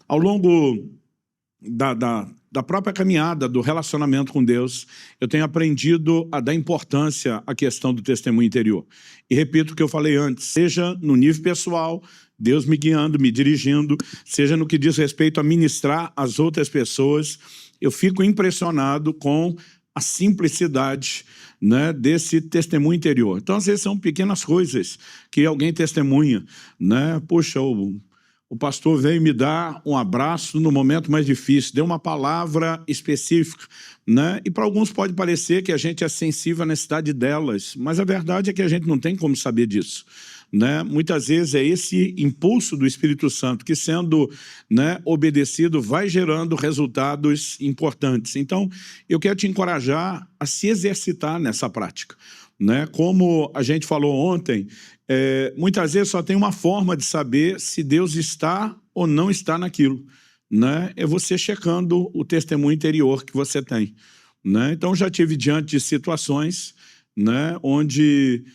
Ao longo da própria caminhada, do relacionamento com Deus, eu tenho aprendido a dar importância à questão do testemunho interior. E repito o que eu falei antes, seja no nível pessoal, Deus me guiando, me dirigindo, seja no que diz respeito a ministrar às outras pessoas, eu fico impressionado com a simplicidade, né, desse testemunho interior. Então, às vezes, são pequenas coisas que alguém testemunha, né? Puxa, o pastor veio me dar um abraço no momento mais difícil, deu uma palavra específica, né? E para alguns pode parecer que a gente é sensível à necessidade delas, mas a verdade é que a gente não tem como saber disso, né? Muitas vezes é esse impulso do Espírito Santo que, sendo, né, obedecido, vai gerando resultados importantes. Então, eu quero te encorajar a se exercitar nessa prática, né? Como a gente falou ontem, muitas vezes só tem uma forma de saber se Deus está ou não está naquilo, né? É você checando o testemunho interior que você tem, né? Então, já tive diante de situações, né, onde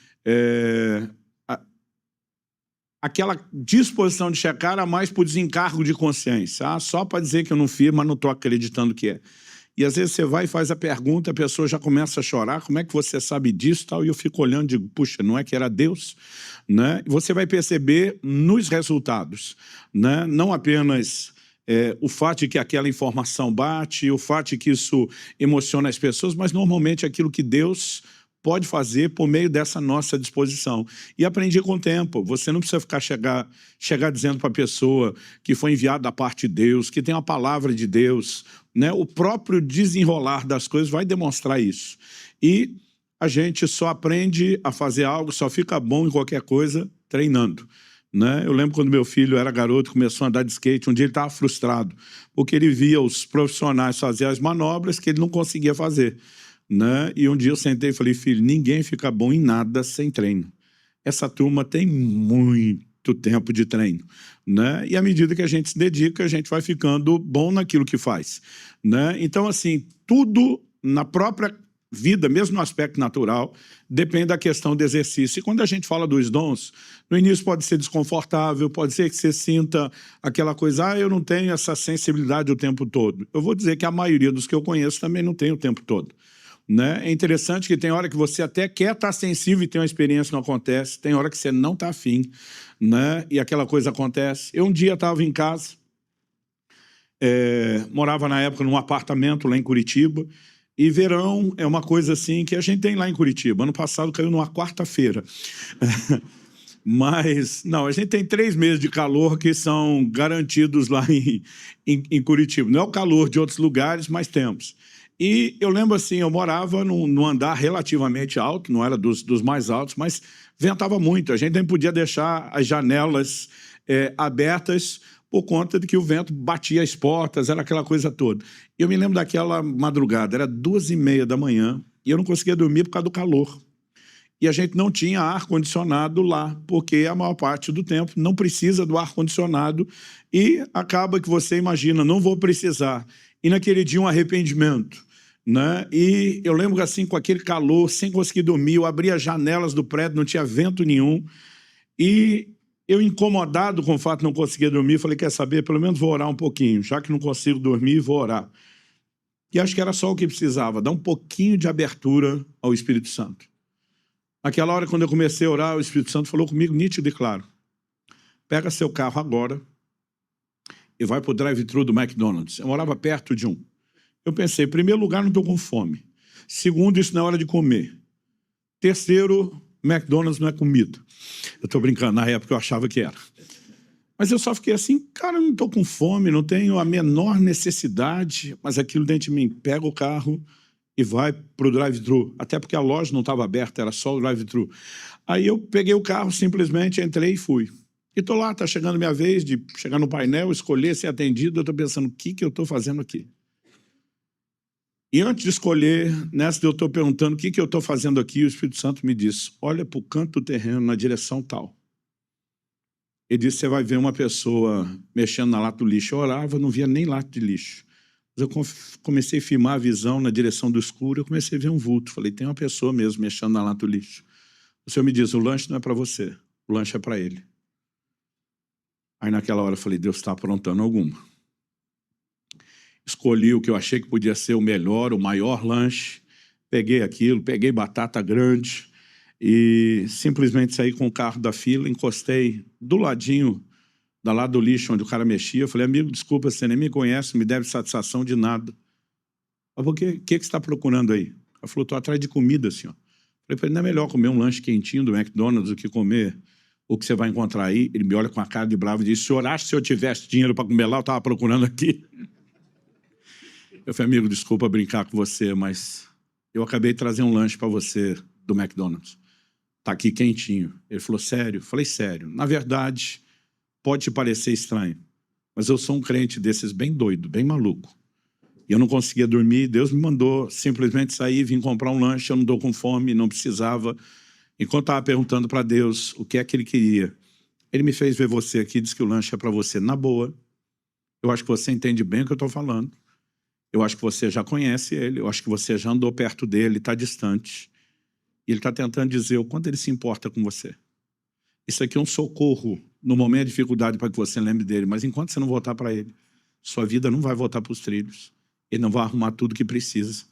aquela disposição de checar era mais por desencargo de consciência. Só para dizer que eu não fiz, mas não estou acreditando que é. E às vezes você vai e faz a pergunta, a pessoa já começa a chorar, como é que você sabe disso? Tal? E eu fico olhando e digo, puxa, não é que era Deus? Né? E você vai perceber nos resultados, né? Não apenas o fato de que aquela informação bate, o fato de que isso emociona as pessoas, mas normalmente aquilo que Deus pode fazer por meio dessa nossa disposição. E aprendi com o tempo. Você não precisa chegar dizendo para a pessoa que foi enviado da parte de Deus, que tem uma palavra de Deus, né? O próprio desenrolar das coisas vai demonstrar isso. E a gente só aprende a fazer algo, só fica bom em qualquer coisa treinando, né? Eu lembro quando meu filho era garoto, começou a andar de skate, um dia ele estava frustrado, porque ele via os profissionais fazer as manobras que ele não conseguia fazer, né? E um dia eu sentei e falei, filho, ninguém fica bom em nada sem treino. Essa turma tem muito tempo de treino, né? E à medida que a gente se dedica, a gente vai ficando bom naquilo que faz, né? Então, assim, tudo na própria vida, mesmo no aspecto natural, depende da questão do exercício. E quando a gente fala dos dons, no início pode ser desconfortável, pode ser que você sinta aquela coisa, eu não tenho essa sensibilidade o tempo todo. Eu vou dizer que a maioria dos que eu conheço também não tem o tempo todo, né? É interessante que tem hora que você até quer estar sensível e tem uma experiência que não acontece, tem hora que você não está afim, né? E aquela coisa acontece. Eu um dia estava em casa, morava na época num apartamento lá em Curitiba, e verão é uma coisa assim que a gente tem lá em Curitiba. Ano passado caiu numa quarta-feira. Mas, não, a gente tem 3 meses de calor que são garantidos lá em Curitiba. Não é o calor de outros lugares, mas temos. E eu lembro assim, eu morava num andar relativamente alto, não era dos mais altos, mas ventava muito. A gente nem podia deixar as janelas abertas por conta de que o vento batia as portas, era aquela coisa toda. Eu me lembro daquela madrugada, era 2h30 da manhã, e eu não conseguia dormir por causa do calor. E a gente não tinha ar-condicionado lá, porque a maior parte do tempo não precisa do ar-condicionado, e acaba que você imagina, não vou precisar. E naquele dia um arrependimento, né? E eu lembro assim, com aquele calor, sem conseguir dormir, eu abri as janelas do prédio, não tinha vento nenhum, e eu, incomodado com o fato de não conseguir dormir, falei, quer saber, pelo menos vou orar um pouquinho, já que não consigo dormir, vou orar. E acho que era só o que precisava, dar um pouquinho de abertura ao Espírito Santo. Naquela hora, quando eu comecei a orar, o Espírito Santo falou comigo, nítido e claro, pega seu carro agora e vai para o drive-thru do McDonald's. Eu morava perto de um. Eu pensei, em primeiro lugar, não estou com fome. Segundo, isso não é hora de comer. Terceiro, McDonald's não é comida. Eu estou brincando, na época eu achava que era. Mas eu só fiquei assim, cara, eu não estou com fome, não tenho a menor necessidade, mas aquilo dentro de mim, pega o carro e vai para o drive-thru, até porque a loja não estava aberta, era só o drive-thru. Aí eu peguei o carro, simplesmente entrei e fui. E estou lá, está chegando a minha vez de chegar no painel, escolher ser atendido, eu estou pensando, o que eu estou fazendo aqui? E antes de escolher, nessa eu estou perguntando o que eu estou fazendo aqui, o Espírito Santo me disse, olha para o canto do terreno, na direção tal. Ele disse, você vai ver uma pessoa mexendo na lata do lixo. Eu orava, não via nem lata de lixo. Eu comecei a filmar a visão na direção do escuro, eu comecei a ver um vulto. Falei, tem uma pessoa mesmo mexendo na lata do lixo. O Senhor me diz, o lanche não é para você, o lanche é para ele. Aí naquela hora eu falei, Deus está aprontando alguma. escolhi o que eu achei que podia ser o melhor, o maior lanche, peguei aquilo, peguei batata grande e simplesmente saí com o carro da fila, encostei do ladinho, da lado do lixo onde o cara mexia. Eu falei, amigo, desculpa, você nem me conhece, não me deve satisfação de nada. Eu falei, o que você está procurando aí? Ela falou, estou atrás de comida, senhor. Eu falei, não é melhor comer um lanche quentinho do McDonald's do que comer o que você vai encontrar aí? Ele me olha com a cara de bravo e diz, o senhor acha que se eu tivesse dinheiro para comer lá, eu estava procurando aqui? Eu falei, amigo, desculpa brincar com você, mas eu acabei de trazer um lanche para você do McDonald's. Está aqui quentinho. Ele falou, sério? Eu falei, sério. Na verdade, pode te parecer estranho, mas eu sou um crente desses bem doido, bem maluco. E eu não conseguia dormir, Deus me mandou simplesmente sair, vim comprar um lanche, eu não estou com fome, não precisava. Enquanto estava perguntando para Deus o que é que Ele queria, Ele me fez ver você aqui, disse que o lanche é para você. Na boa, eu acho que você entende bem o que eu estou falando. Eu acho que você já conhece Ele, eu acho que você já andou perto dele, está distante. E Ele está tentando dizer o quanto Ele se importa com você. Isso aqui é um socorro no momento de dificuldade para que você lembre dele, mas enquanto você não voltar para Ele, sua vida não vai voltar para os trilhos. Ele não vai arrumar tudo que precisa,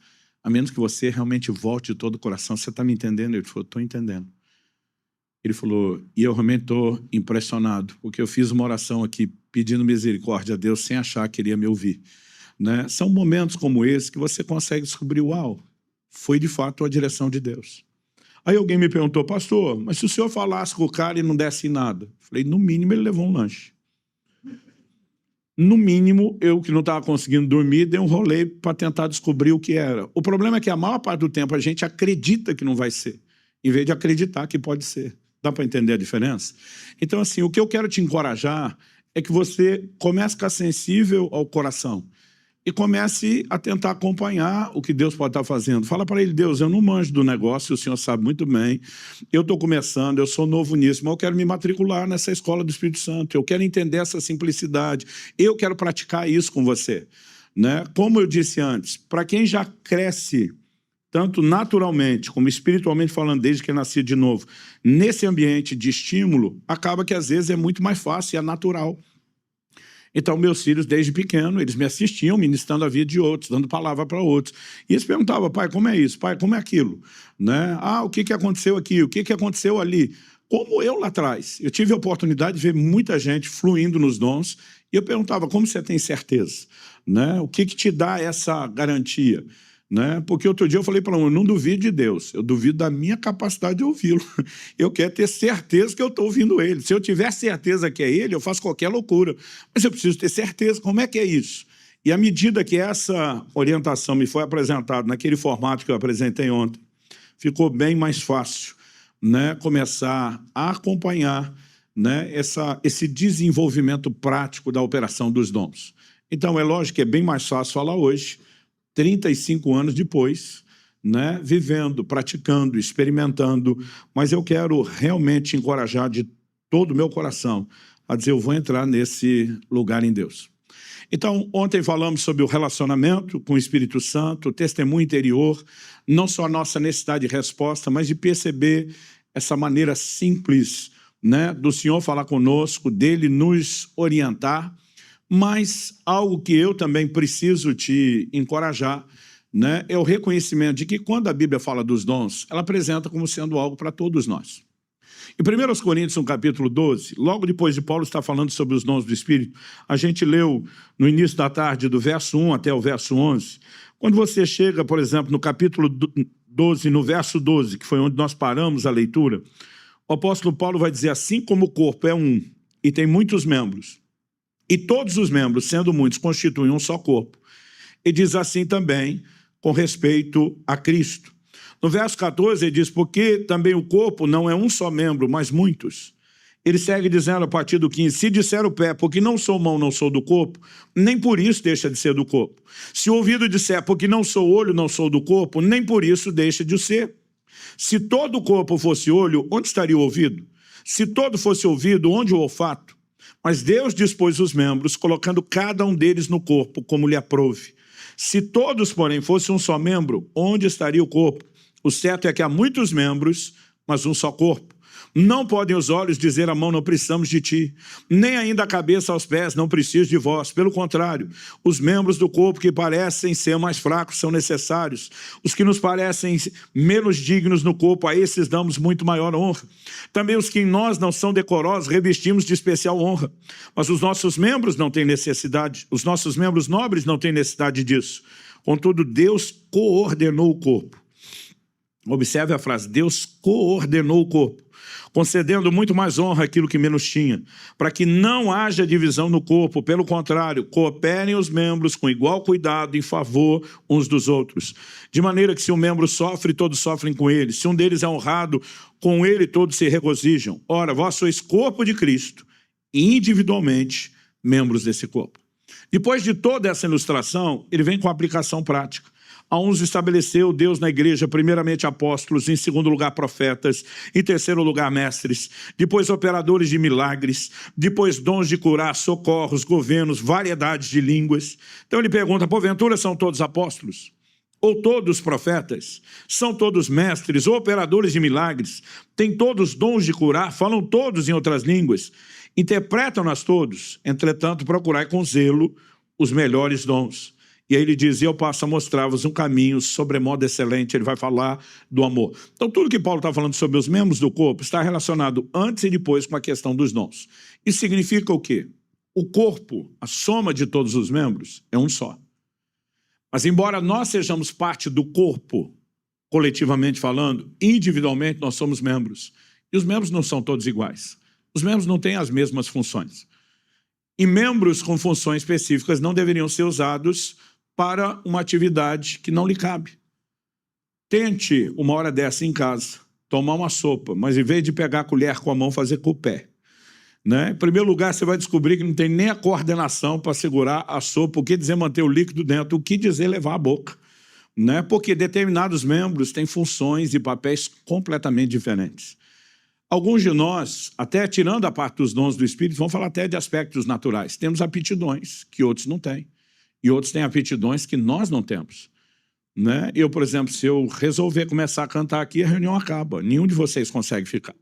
a menos que você realmente volte de todo o coração. Você está me entendendo? Ele falou, estou entendendo. Ele falou, e eu realmente estou impressionado, porque eu fiz uma oração aqui pedindo misericórdia a Deus sem achar que Ele ia me ouvir. Né? São momentos como esse que você consegue descobrir, uau, foi de fato a direção de Deus. Aí alguém me perguntou, pastor, mas se o senhor falasse com o cara e não desse nada? Falei, no mínimo ele levou um lanche. No mínimo, eu que não estava conseguindo dormir, dei um rolê para tentar descobrir o que era. O problema é que a maior parte do tempo a gente acredita que não vai ser, em vez de acreditar que pode ser. Dá para entender a diferença? Então, assim, o que eu quero te encorajar é que você comece a ficar sensível ao coração e comece a tentar acompanhar o que Deus pode estar fazendo. Fala para Ele, Deus, eu não manjo do negócio, o Senhor sabe muito bem, eu estou começando, eu sou novo nisso, mas eu quero me matricular nessa escola do Espírito Santo, eu quero entender essa simplicidade, eu quero praticar isso com você. Né? Como eu disse antes, para quem já cresce, tanto naturalmente como espiritualmente falando, desde que é nascido de novo, nesse ambiente de estímulo, acaba que às vezes é muito mais fácil, é natural. Então, meus filhos, desde pequeno, eles me assistiam ministrando a vida de outros, dando palavra para outros. E eles perguntavam, pai, como é isso? Pai, como é aquilo? Né? Ah, o que aconteceu aqui? O que aconteceu ali? Como eu lá atrás, eu tive a oportunidade de ver muita gente fluindo nos dons, e eu perguntava, como você tem certeza? Né? O que te dá essa garantia? Né? Porque outro dia eu falei para um, eu não duvido de Deus, eu duvido da minha capacidade de ouvi-lo. Eu quero ter certeza que eu estou ouvindo Ele. Se eu tiver certeza que é Ele, eu faço qualquer loucura. Mas eu preciso ter certeza. Como é que é isso? E à medida que essa orientação me foi apresentada naquele formato que eu apresentei ontem, ficou bem mais fácil, né, começar a acompanhar, né, esse desenvolvimento prático da operação dos dons. Então, é lógico que é bem mais fácil falar hoje, 35 anos depois, né, vivendo, praticando, experimentando, mas eu quero realmente encorajar de todo o meu coração a dizer, eu vou entrar nesse lugar em Deus. Então, ontem falamos sobre o relacionamento com o Espírito Santo, o testemunho interior, não só a nossa necessidade de resposta, mas de perceber essa maneira simples, né, do Senhor falar conosco, dele nos orientar, mas algo que eu também preciso te encorajar, né, é o reconhecimento de que quando a Bíblia fala dos dons, ela apresenta como sendo algo para todos nós. Em 1 Coríntios, no capítulo 12, logo depois de Paulo estar falando sobre os dons do Espírito, a gente leu no início da tarde, do verso 1 até o verso 11. Quando você chega, por exemplo, no capítulo 12, no verso 12, que foi onde nós paramos a leitura, o apóstolo Paulo vai dizer, assim como o corpo é um e tem muitos membros, e todos os membros, sendo muitos, constituem um só corpo. E diz assim também com respeito a Cristo. No verso 14 ele diz, porque também o corpo não é um só membro, mas muitos. Ele segue dizendo a partir do 15, se disser o pé, porque não sou mão, não sou do corpo, nem por isso deixa de ser do corpo. Se o ouvido disser, porque não sou olho, não sou do corpo, nem por isso deixa de ser. Se todo o corpo fosse olho, onde estaria o ouvido? Se todo fosse ouvido, onde o olfato? Mas Deus dispôs os membros, colocando cada um deles no corpo, como lhe aprouve. Se todos, porém, fossem um só membro, onde estaria o corpo? O certo é que há muitos membros, mas um só corpo. Não podem os olhos dizer à mão, não precisamos de ti, nem ainda a cabeça aos pés, não preciso de vós. Pelo contrário, os membros do corpo que parecem ser mais fracos são necessários. Os que nos parecem menos dignos no corpo, a esses damos muito maior honra. Também os que em nós não são decorosos, revestimos de especial honra. Mas os nossos membros não têm necessidade, os nossos membros nobres não têm necessidade disso. Contudo, Deus coordenou o corpo. Observe a frase, Deus coordenou o corpo, concedendo muito mais honra àquilo que menos tinha, para que não haja divisão no corpo, pelo contrário, cooperem os membros com igual cuidado em favor uns dos outros, de maneira que se um membro sofre, todos sofrem com ele, se um deles é honrado, com ele todos se regozijam. Ora, vós sois corpo de Cristo, e individualmente membros desse corpo. Depois de toda essa ilustração, ele vem com a aplicação prática. A uns estabeleceu Deus na igreja, primeiramente apóstolos, em segundo lugar profetas, em terceiro lugar mestres, depois operadores de milagres, depois dons de curar, socorros, governos, variedades de línguas. Então ele pergunta, porventura são todos apóstolos? Ou todos profetas? São todos mestres ou operadores de milagres? Têm todos dons de curar? Falam todos em outras línguas? Interpretam-nas todos? Entretanto, procurai com zelo os melhores dons. E aí ele diz, eu passo a mostrar-vos um caminho sobremodo excelente. Ele vai falar do amor. Então, tudo que Paulo está falando sobre os membros do corpo está relacionado antes e depois com a questão dos dons. Isso significa o quê? O corpo, a soma de todos os membros, é um só. Mas embora nós sejamos parte do corpo, coletivamente falando, individualmente nós somos membros. E os membros não são todos iguais. Os membros não têm as mesmas funções. E membros com funções específicas não deveriam ser usados para uma atividade que não lhe cabe. Tente, uma hora dessa em casa, tomar uma sopa, mas em vez de pegar a colher com a mão, fazer com o pé. Né? Em primeiro lugar, você vai descobrir que não tem nem a coordenação para segurar a sopa, o que dizer manter o líquido dentro, o que dizer levar a boca. Né? Porque determinados membros têm funções e papéis completamente diferentes. Alguns de nós, até tirando a parte dos dons do Espírito, vão falar até de aspectos naturais. Temos aptidões que outros não têm. E outros têm aptidões que nós não temos. Né? Eu, por exemplo, se eu resolver começar a cantar aqui, a reunião acaba. Nenhum de vocês consegue ficar.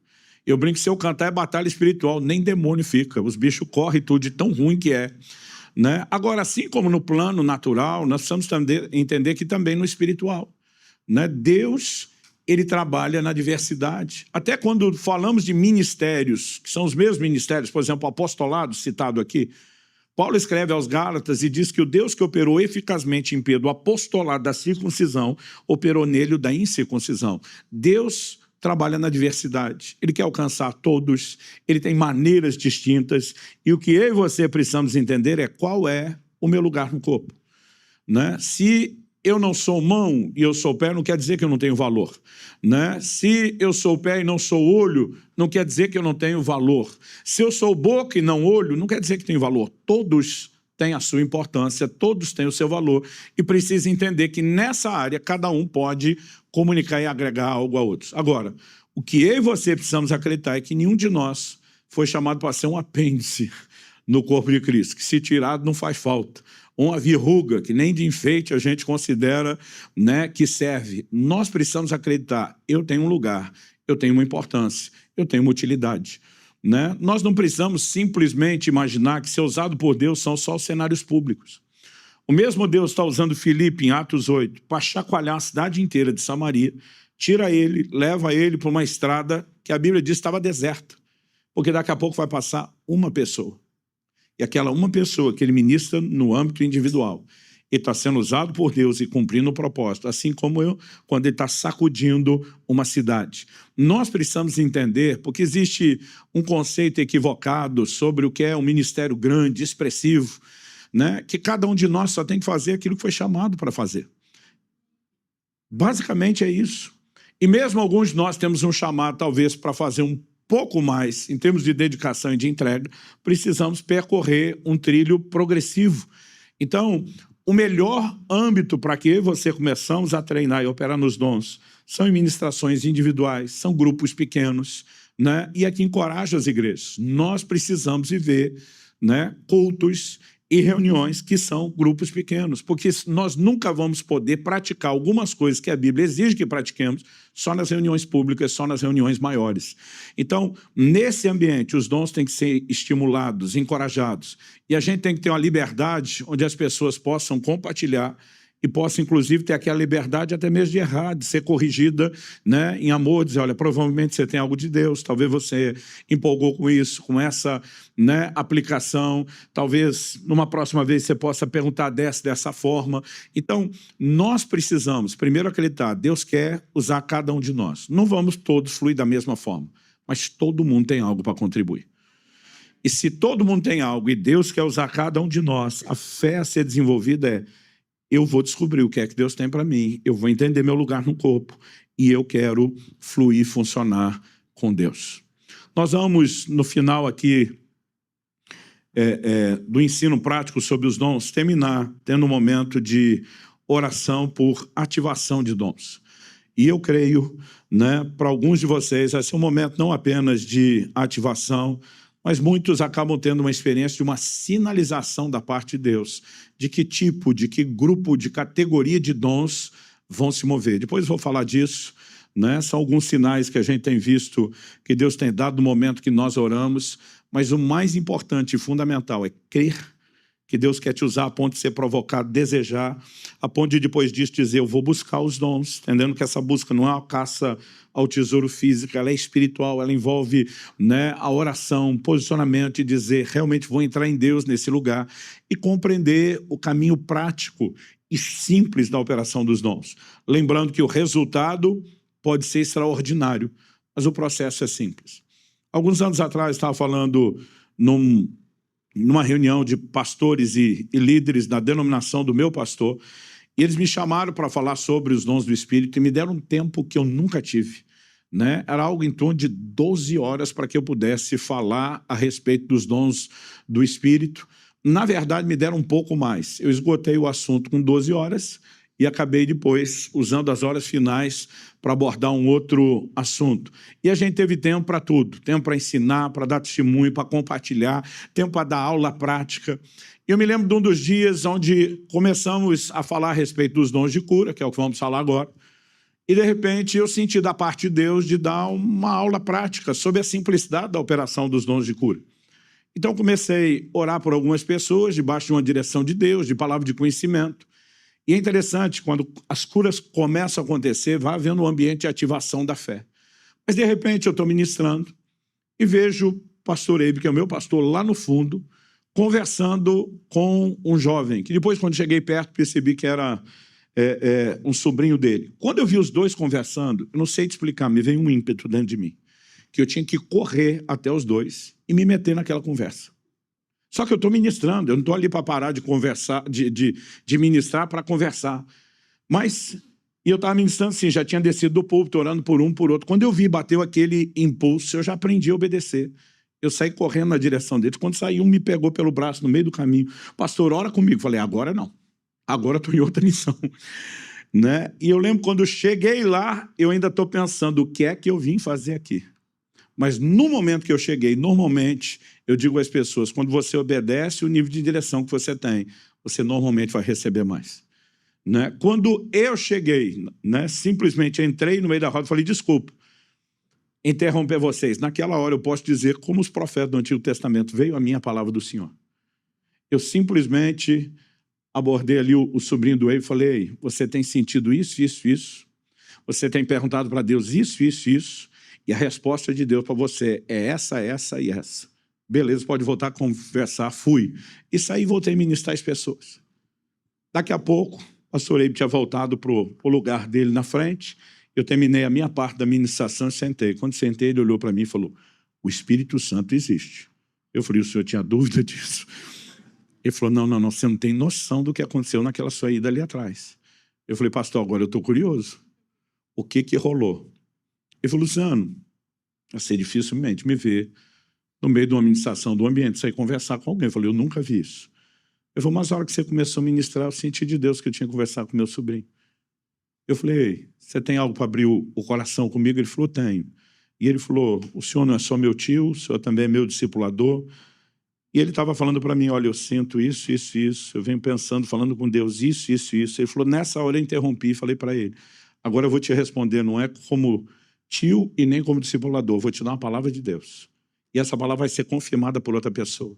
Eu brinco que se eu cantar é batalha espiritual, nem demônio fica. Os bichos correm tudo de tão ruim que é. Né? Agora, assim como no plano natural, nós precisamos entender que também no espiritual. Né? Deus, ele trabalha na diversidade. Até quando falamos de ministérios, que são os mesmos ministérios, por exemplo, o apostolado citado aqui, Paulo escreve aos Gálatas e diz que o Deus que operou eficazmente em Pedro o apostolado da circuncisão, operou nele o da incircuncisão. Deus trabalha na diversidade. Ele quer alcançar todos, ele tem maneiras distintas, e o que eu e você precisamos entender é qual é o meu lugar no corpo. Né? Se eu não sou mão e eu sou pé, não quer dizer que eu não tenho valor. Né? Se eu sou pé e não sou olho, não quer dizer que eu não tenho valor. Se eu sou boca e não olho, não quer dizer que tenho valor. Todos têm a sua importância, todos têm o seu valor, e precisa entender que nessa área cada um pode comunicar e agregar algo a outros. Agora, o que eu e você precisamos acreditar é que nenhum de nós foi chamado para ser um apêndice no corpo de Cristo, que se tirado não faz falta. Uma verruga que nem de enfeite a gente considera, né, que serve. Nós precisamos acreditar, eu tenho um lugar, eu tenho uma importância, eu tenho uma utilidade. Né? Nós não precisamos simplesmente imaginar que ser usado por Deus são só os cenários públicos. O mesmo Deus está usando Filipe em Atos 8 para chacoalhar a cidade inteira de Samaria, tira ele, leva ele para uma estrada que a Bíblia diz que estava deserta, porque daqui a pouco vai passar uma pessoa. E aquela uma pessoa que ele ministra no âmbito individual, ele está sendo usado por Deus e cumprindo o propósito, assim como eu, quando ele está sacudindo uma cidade. Nós precisamos entender, porque existe um conceito equivocado sobre o que é um ministério grande, expressivo, né? Que cada um de nós só tem que fazer aquilo que foi chamado para fazer. Basicamente é isso. E mesmo alguns de nós temos um chamado, talvez, para fazer um pouco mais, em termos de dedicação e de entrega, precisamos percorrer um trilho progressivo. Então, o melhor âmbito para que eu e você começamos a treinar e operar nos dons são em ministrações individuais, são grupos pequenos, né? E aqui encoraja as igrejas. Nós precisamos viver, né, cultos e reuniões que são grupos pequenos, porque nós nunca vamos poder praticar algumas coisas que a Bíblia exige que pratiquemos só nas reuniões públicas, só nas reuniões maiores. Então, nesse ambiente, os dons têm que ser estimulados, encorajados, e a gente tem que ter uma liberdade onde as pessoas possam compartilhar e possa, inclusive, ter aquela liberdade até mesmo de errar, de ser corrigida, né, em amor, dizer, olha, provavelmente você tem algo de Deus, talvez você empolgou com isso, com essa, né, aplicação, talvez numa próxima vez você possa perguntar dessa forma. Então, nós precisamos, primeiro, acreditar, Deus quer usar cada um de nós. Não vamos todos fluir da mesma forma, mas todo mundo tem algo para contribuir. E se todo mundo tem algo e Deus quer usar cada um de nós, a fé a ser desenvolvida é: eu vou descobrir o que é que Deus tem para mim, eu vou entender meu lugar no corpo e eu quero fluir, funcionar com Deus. Nós vamos, no final aqui do ensino prático sobre os dons, terminar tendo um momento de oração por ativação de dons. E eu creio, né, para alguns de vocês, vai ser um momento não apenas de ativação, mas muitos acabam tendo uma experiência de uma sinalização da parte de Deus, de que tipo, de que grupo, de categoria de dons vão se mover. Depois eu vou falar disso, né? São alguns sinais que a gente tem visto que Deus tem dado no momento que nós oramos, mas o mais importante e fundamental é crer que Deus quer te usar a ponto de ser provocado, desejar, a ponto de depois disso dizer, eu vou buscar os dons, entendendo que essa busca não é uma caça ao tesouro físico, ela é espiritual, ela envolve, né, a oração, posicionamento e dizer, realmente vou entrar em Deus nesse lugar e compreender o caminho prático e simples da operação dos dons. Lembrando que o resultado pode ser extraordinário, mas o processo é simples. Alguns anos atrás, eu estava falando numa reunião de pastores e líderes da denominação do meu pastor, e eles me chamaram para falar sobre os dons do Espírito e me deram um tempo que eu nunca tive, né? Era algo em torno de 12 horas para que eu pudesse falar a respeito dos dons do Espírito. Na verdade, me deram um pouco mais. Eu esgotei o assunto com 12 horas e acabei depois usando as horas finais para abordar um outro assunto. E a gente teve tempo para tudo, tempo para ensinar, para dar testemunho, para compartilhar, tempo para dar aula prática. Eu me lembro de um dos dias onde começamos a falar a respeito dos dons de cura, que é o que vamos falar agora, e de repente eu senti da parte de Deus de dar uma aula prática sobre a simplicidade da operação dos dons de cura. Então comecei a orar por algumas pessoas, debaixo de uma direção de Deus, de palavra de conhecimento. E é interessante, quando as curas começam a acontecer, vai havendo um ambiente de ativação da fé. Mas, de repente, eu estou ministrando e vejo o pastor Eibe, que é o meu pastor, lá no fundo, conversando com um jovem, que depois, quando cheguei perto, percebi que era um sobrinho dele. Quando eu vi os dois conversando, eu não sei te explicar, me veio um ímpeto dentro de mim, que eu tinha que correr até os dois e me meter naquela conversa. Só que eu estou ministrando, eu não estou ali para parar de conversar, de ministrar para conversar. Mas, e eu estava ministrando assim, já tinha descido do púlpito, orando por um, por outro. Quando eu vi, bateu aquele impulso, eu já aprendi a obedecer. Eu saí correndo na direção deles. Quando saí, um me pegou pelo braço no meio do caminho. Pastor, ora comigo. Falei, agora não. Agora estou em outra missão. Né? E eu lembro quando eu cheguei lá, eu ainda estou pensando, o que é que eu vim fazer aqui? Mas no momento que eu cheguei, normalmente, eu digo às pessoas, quando você obedece o nível de direção que você tem, você normalmente vai receber mais. Né? Quando eu cheguei, né, simplesmente entrei no meio da roda e falei, desculpa, interromper vocês. Naquela hora eu posso dizer, como os profetas do Antigo Testamento, veio a minha palavra do Senhor. Eu simplesmente abordei ali o sobrinho do Eibe e falei, você tem sentido isso, isso, isso? Você tem perguntado para Deus isso, isso, isso? E a resposta de Deus para você é essa, essa e essa. Beleza, pode voltar a conversar. Fui. E saí e voltei a ministrar as pessoas. Daqui a pouco, o pastor Eibe tinha voltado para o lugar dele na frente. Eu terminei a minha parte da ministração e sentei. Quando sentei, ele olhou para mim e falou, o Espírito Santo existe. Eu falei, o senhor tinha dúvida disso? Ele falou, não, você não tem noção do que aconteceu naquela sua ida ali atrás. Eu falei, pastor, agora eu estou curioso. O que rolou? Ele falou, Luciano, vai ser dificilmente me ver no meio de uma ministração do ambiente, sair conversar com alguém. Eu falei, eu nunca vi isso. Ele falou, mas na hora que você começou a ministrar, eu senti de Deus que eu tinha que conversar com meu sobrinho. Eu falei, você tem algo para abrir o coração comigo? Ele falou, tenho. E ele falou, o senhor não é só meu tio, o senhor também é meu discipulador. E ele estava falando para mim, olha, eu sinto isso, isso, isso, eu venho pensando, falando com Deus, isso, isso, isso. Ele falou, nessa hora eu interrompi e falei para ele, agora eu vou te responder, não é como tio e nem como discipulador, vou te dar uma palavra de Deus. E essa palavra vai ser confirmada por outra pessoa.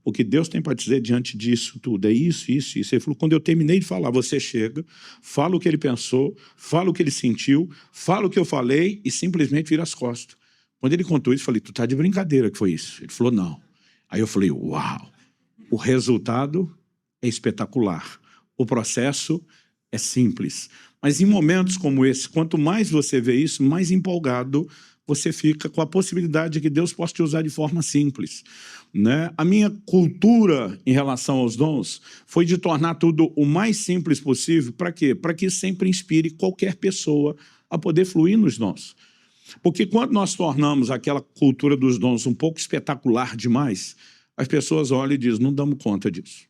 O que Deus tem para dizer diante disso tudo é isso, isso, isso. Ele falou, quando eu terminei de falar, você chega, fala o que ele pensou, fala o que ele sentiu, fala o que eu falei e simplesmente vira as costas. Quando ele contou isso, eu falei, tu tá de brincadeira que foi isso? Ele falou, não. Aí eu falei, uau, o resultado é espetacular. O processo é simples. Mas em momentos como esse, quanto mais você vê isso, mais empolgado você fica com a possibilidade de que Deus possa te usar de forma simples. Né? A minha cultura em relação aos dons foi de tornar tudo o mais simples possível. Para quê? Para que sempre inspire qualquer pessoa a poder fluir nos dons. Porque quando nós tornamos aquela cultura dos dons um pouco espetacular demais, as pessoas olham e dizem, não damos conta disso.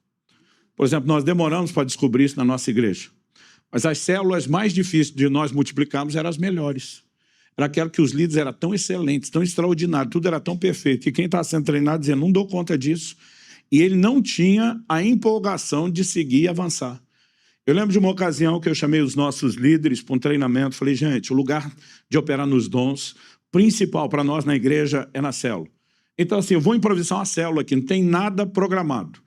Por exemplo, nós demoramos para descobrir isso na nossa igreja. Mas as células mais difíceis de nós multiplicarmos eram as melhores. Era aquela que os líderes eram tão excelentes, tão extraordinários, tudo era tão perfeito, que quem está sendo treinado dizia, não dou conta disso. E ele não tinha a empolgação de seguir e avançar. Eu lembro de uma ocasião que eu chamei os nossos líderes para um treinamento, falei, gente, o lugar de operar nos dons principal para nós na igreja é na célula. Então, assim, eu vou improvisar uma célula aqui, não tem nada programado.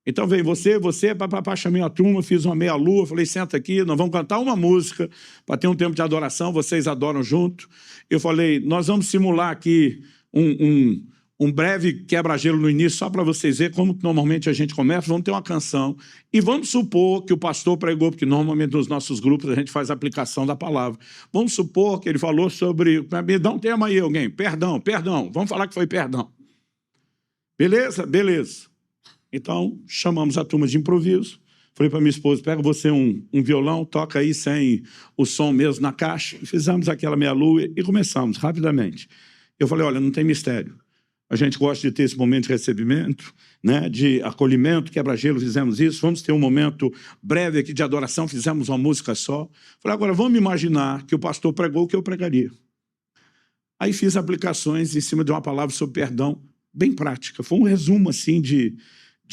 Então veio você, papapá, chamei a turma, fiz uma meia-lua, falei, senta aqui, nós vamos cantar uma música para ter um tempo de adoração, vocês adoram junto. Eu falei, nós vamos simular aqui um breve quebra-gelo no início, só para vocês verem como normalmente a gente começa, vamos ter uma canção, e vamos supor que o pastor pregou, porque normalmente nos nossos grupos a gente faz a aplicação da palavra. Vamos supor que ele falou sobre, me dá um tema aí alguém, perdão, vamos falar que foi perdão. Beleza? Beleza. Então, chamamos a turma de improviso. Falei para minha esposa, pega você um violão, toca aí sem o som mesmo na caixa. E fizemos aquela meia-lua e começamos rapidamente. Eu falei, olha, não tem mistério. A gente gosta de ter esse momento de recebimento, né, de acolhimento, quebra-gelo, fizemos isso. Vamos ter um momento breve aqui de adoração, fizemos uma música só. Falei, agora vamos imaginar que o pastor pregou o que eu pregaria. Aí fiz aplicações em cima de uma palavra sobre perdão, bem prática. Foi um resumo assim de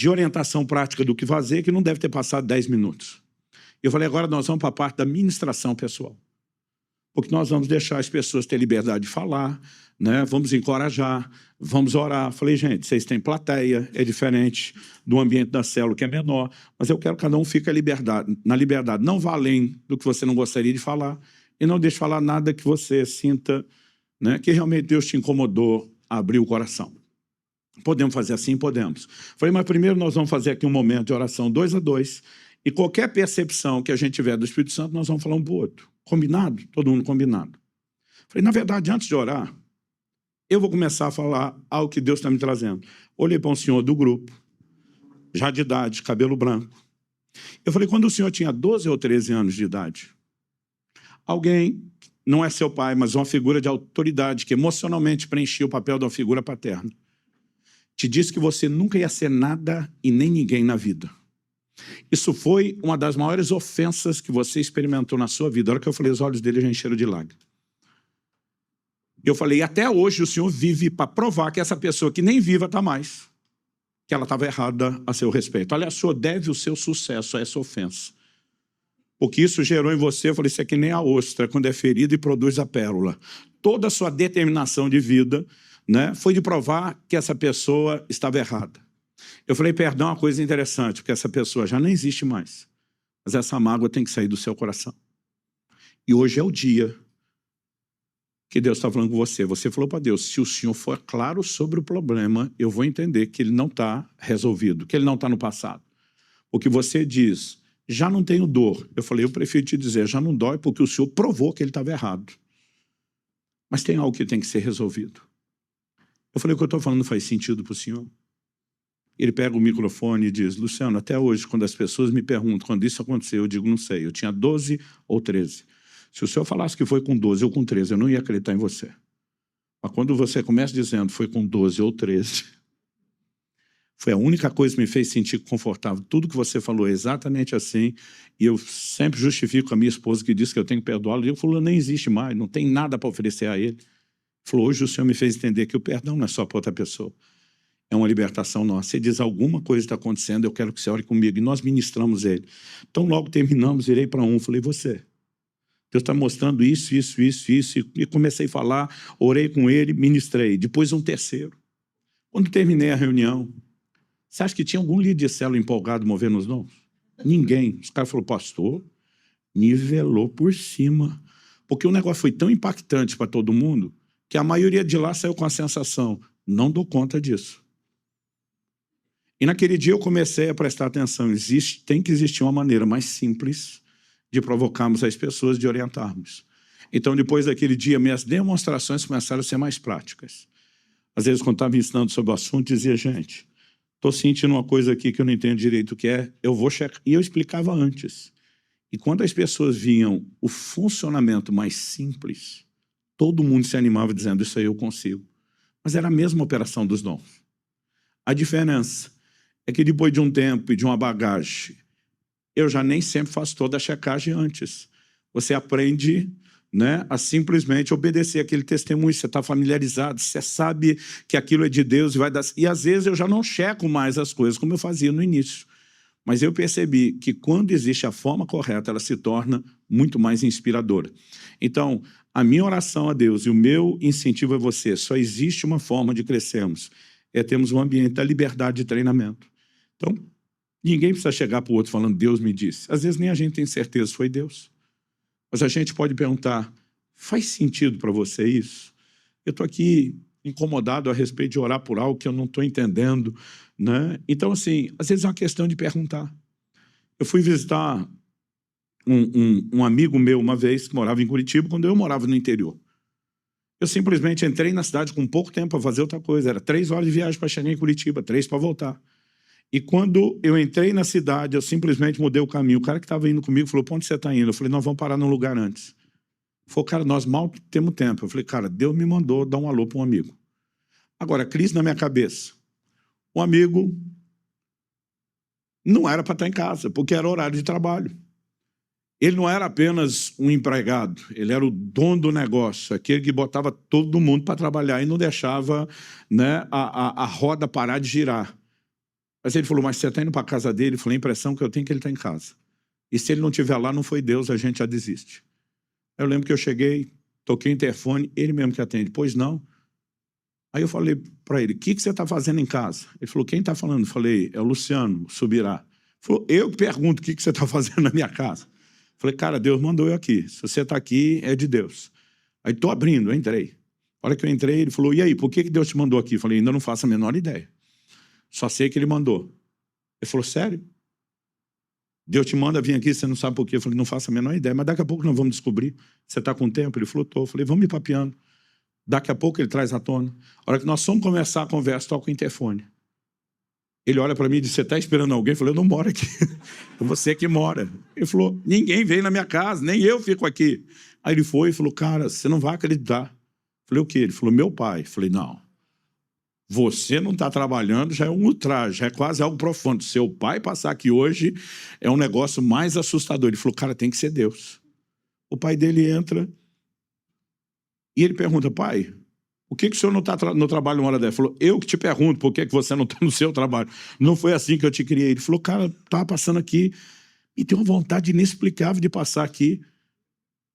orientação prática do que fazer, que não deve ter passado 10 minutos. Eu falei, agora nós vamos para a parte da ministração pessoal. Porque nós vamos deixar as pessoas ter liberdade de falar, né? Vamos encorajar, vamos orar. Falei, gente, vocês têm plateia, é diferente do ambiente da célula, que é menor, mas eu quero que cada um fique na liberdade. Não vá além do que você não gostaria de falar e não deixe falar nada que você sinta, né, que realmente Deus te incomodou a abrir o coração. Podemos fazer assim? Podemos. Falei, mas primeiro nós vamos fazer aqui um momento de oração 2 a 2, e qualquer percepção que a gente tiver do Espírito Santo, nós vamos falar um para o outro. Combinado? Todo mundo combinado. Falei, na verdade, antes de orar, eu vou começar a falar algo que Deus está me trazendo. Olhei para um senhor do grupo, já de idade, cabelo branco. Eu falei, quando o senhor tinha 12 ou 13 anos de idade, alguém, não é seu pai, mas uma figura de autoridade, que emocionalmente preenchia o papel de uma figura paterna, te disse que você nunca ia ser nada e nem ninguém na vida. Isso foi uma das maiores ofensas que você experimentou na sua vida. A hora que eu falei, os olhos dele já encheram de lágrimas. Eu falei, até hoje o senhor vive para provar que essa pessoa que nem viva está mais, que ela estava errada a seu respeito. Aliás, o senhor deve o seu sucesso a essa ofensa. Porque isso gerou em você, eu falei, isso é que nem a ostra, quando é ferida e produz a pérola. Toda a sua determinação de vida, né, foi de provar que essa pessoa estava errada. Eu falei, perdão, é uma coisa interessante, porque essa pessoa já não existe mais. Mas essa mágoa tem que sair do seu coração. E hoje é o dia que Deus está falando com você. Você falou para Deus, se o senhor for claro sobre o problema, eu vou entender que ele não está resolvido, que ele não está no passado. Porque você diz, já não tenho dor. Eu falei, eu prefiro te dizer, já não dói, porque o senhor provou que ele estava errado. Mas tem algo que tem que ser resolvido. Eu falei, o que eu estou falando faz sentido para o senhor? Ele pega o microfone e diz, Luciano, até hoje, quando as pessoas me perguntam quando isso aconteceu, eu digo, não sei, eu tinha 12 ou 13. Se o senhor falasse que foi com 12 ou com 13, eu não ia acreditar em você. Mas quando você começa dizendo foi com 12 ou 13, foi a única coisa que me fez sentir confortável. Tudo que você falou é exatamente assim, e eu sempre justifico a minha esposa que disse que eu tenho que perdoá-lo, e eu falo, nem existe mais, não tem nada para oferecer a ele. Ele falou, hoje o senhor me fez entender que o perdão não é só para outra pessoa. é uma libertação nossa. Você diz, alguma coisa está acontecendo, eu quero que você ore comigo. E nós ministramos ele. Então, logo terminamos, irei para um, falei, você... Deus está mostrando isso. E comecei a falar, orei com ele, ministrei. Depois um terceiro. Quando terminei a reunião, você acha que tinha algum líder de célula empolgado movendo os dons? Ninguém. Os caras falaram, pastor, nivelou por cima. Porque o negócio foi tão impactante para todo mundo que a maioria de lá saiu com a sensação, não dou conta disso. E naquele dia eu comecei a prestar atenção. Tem que existir uma maneira mais simples de provocarmos as pessoas, de orientarmos. Então, depois daquele dia, minhas demonstrações começaram a ser mais práticas. Às vezes, quando estava ensinando sobre o assunto, dizia, gente, estou sentindo uma coisa aqui que eu não entendo direito o que é, eu vou checar. E eu explicava antes. E quando as pessoas viam o funcionamento mais simples, todo mundo se animava dizendo, isso aí eu consigo. Mas era a mesma operação dos dons. A diferença é que depois de um tempo e de uma bagagem, eu já nem sempre faço toda a checagem antes. Você aprende, né, a simplesmente obedecer aquele testemunho, você está familiarizado, você sabe que aquilo é de Deus e vai dar... E às vezes eu já não checo mais as coisas como eu fazia no início. Mas eu percebi que quando existe a forma correta, ela se torna muito mais inspiradora. Então, a minha oração a Deus e o meu incentivo a você, só existe uma forma de crescermos, é termos um ambiente da liberdade de treinamento. Então, ninguém precisa chegar para o outro falando, Deus me disse. Às vezes nem a gente tem certeza se foi Deus. Mas a gente pode perguntar, faz sentido para você isso? Eu estou aqui incomodado a respeito de orar por algo que eu não estou entendendo, né? Então, assim, às vezes é uma questão de perguntar. Eu fui visitar um amigo meu uma vez, que morava em Curitiba, quando eu morava no interior. Eu simplesmente entrei na cidade com pouco tempo para fazer outra coisa. Era 3 horas de viagem para chegar em Curitiba, 3 para voltar. E quando eu entrei na cidade, eu simplesmente mudei o caminho. O cara que estava indo comigo falou, para onde você está indo? Eu falei, nós vamos parar num lugar antes. Ele falou, cara, nós mal temos tempo. Eu falei, cara, Deus me mandou dar um alô para um amigo. Agora, crise na minha cabeça. Um amigo não era para estar em casa, porque era horário de trabalho. Ele não era apenas um empregado, ele era o dono do negócio, aquele que botava todo mundo para trabalhar e não deixava, né, a roda parar de girar. Mas ele falou, mas você está indo para a casa dele? Eu falei, a impressão que eu tenho é que ele está em casa. E se ele não estiver lá, não foi Deus, a gente já desiste. Eu lembro que eu cheguei, toquei o interfone, ele mesmo que atende. Pois não. Aí eu falei para ele, o que você está fazendo em casa? Ele falou, quem está falando? Eu falei, é o Luciano Subirá. Ele falou, eu pergunto o que você está fazendo na minha casa. Eu falei, cara, Deus mandou eu aqui. Se você está aqui, é de Deus. Aí estou abrindo, eu entrei. A hora que eu entrei, ele falou, e aí, por que Deus te mandou aqui? Eu falei, ainda não faço a menor ideia. Só sei que ele mandou. Ele falou, sério? Deus te manda vir aqui, você não sabe por quê? Eu falei, não faço a menor ideia, mas daqui a pouco nós vamos descobrir. Você está com tempo? Ele falou, tô. Eu falei, vamos ir papeando. Daqui a pouco ele traz à tona. A hora que nós fomos começar a conversa, toca o interfone. Ele olha para mim e diz, você está esperando alguém? Eu falei, eu não moro aqui. É você que mora. Ele falou, ninguém veio na minha casa, nem eu fico aqui. Aí ele foi e falou, cara, você não vai acreditar. Eu falei, o quê? Ele falou, meu pai. Eu falei, não. Você não está trabalhando, já é um ultraje, já é quase algo profundo. Seu pai passar aqui hoje é um negócio mais assustador. Ele falou, cara, tem que ser Deus. O pai dele entra e ele pergunta, pai, por que o senhor não está no trabalho uma hora dessa? Ele falou, eu que te pergunto, por que você não está no seu trabalho? Não foi assim que eu te criei. Ele falou, cara, estava passando aqui e tem uma vontade inexplicável de passar aqui.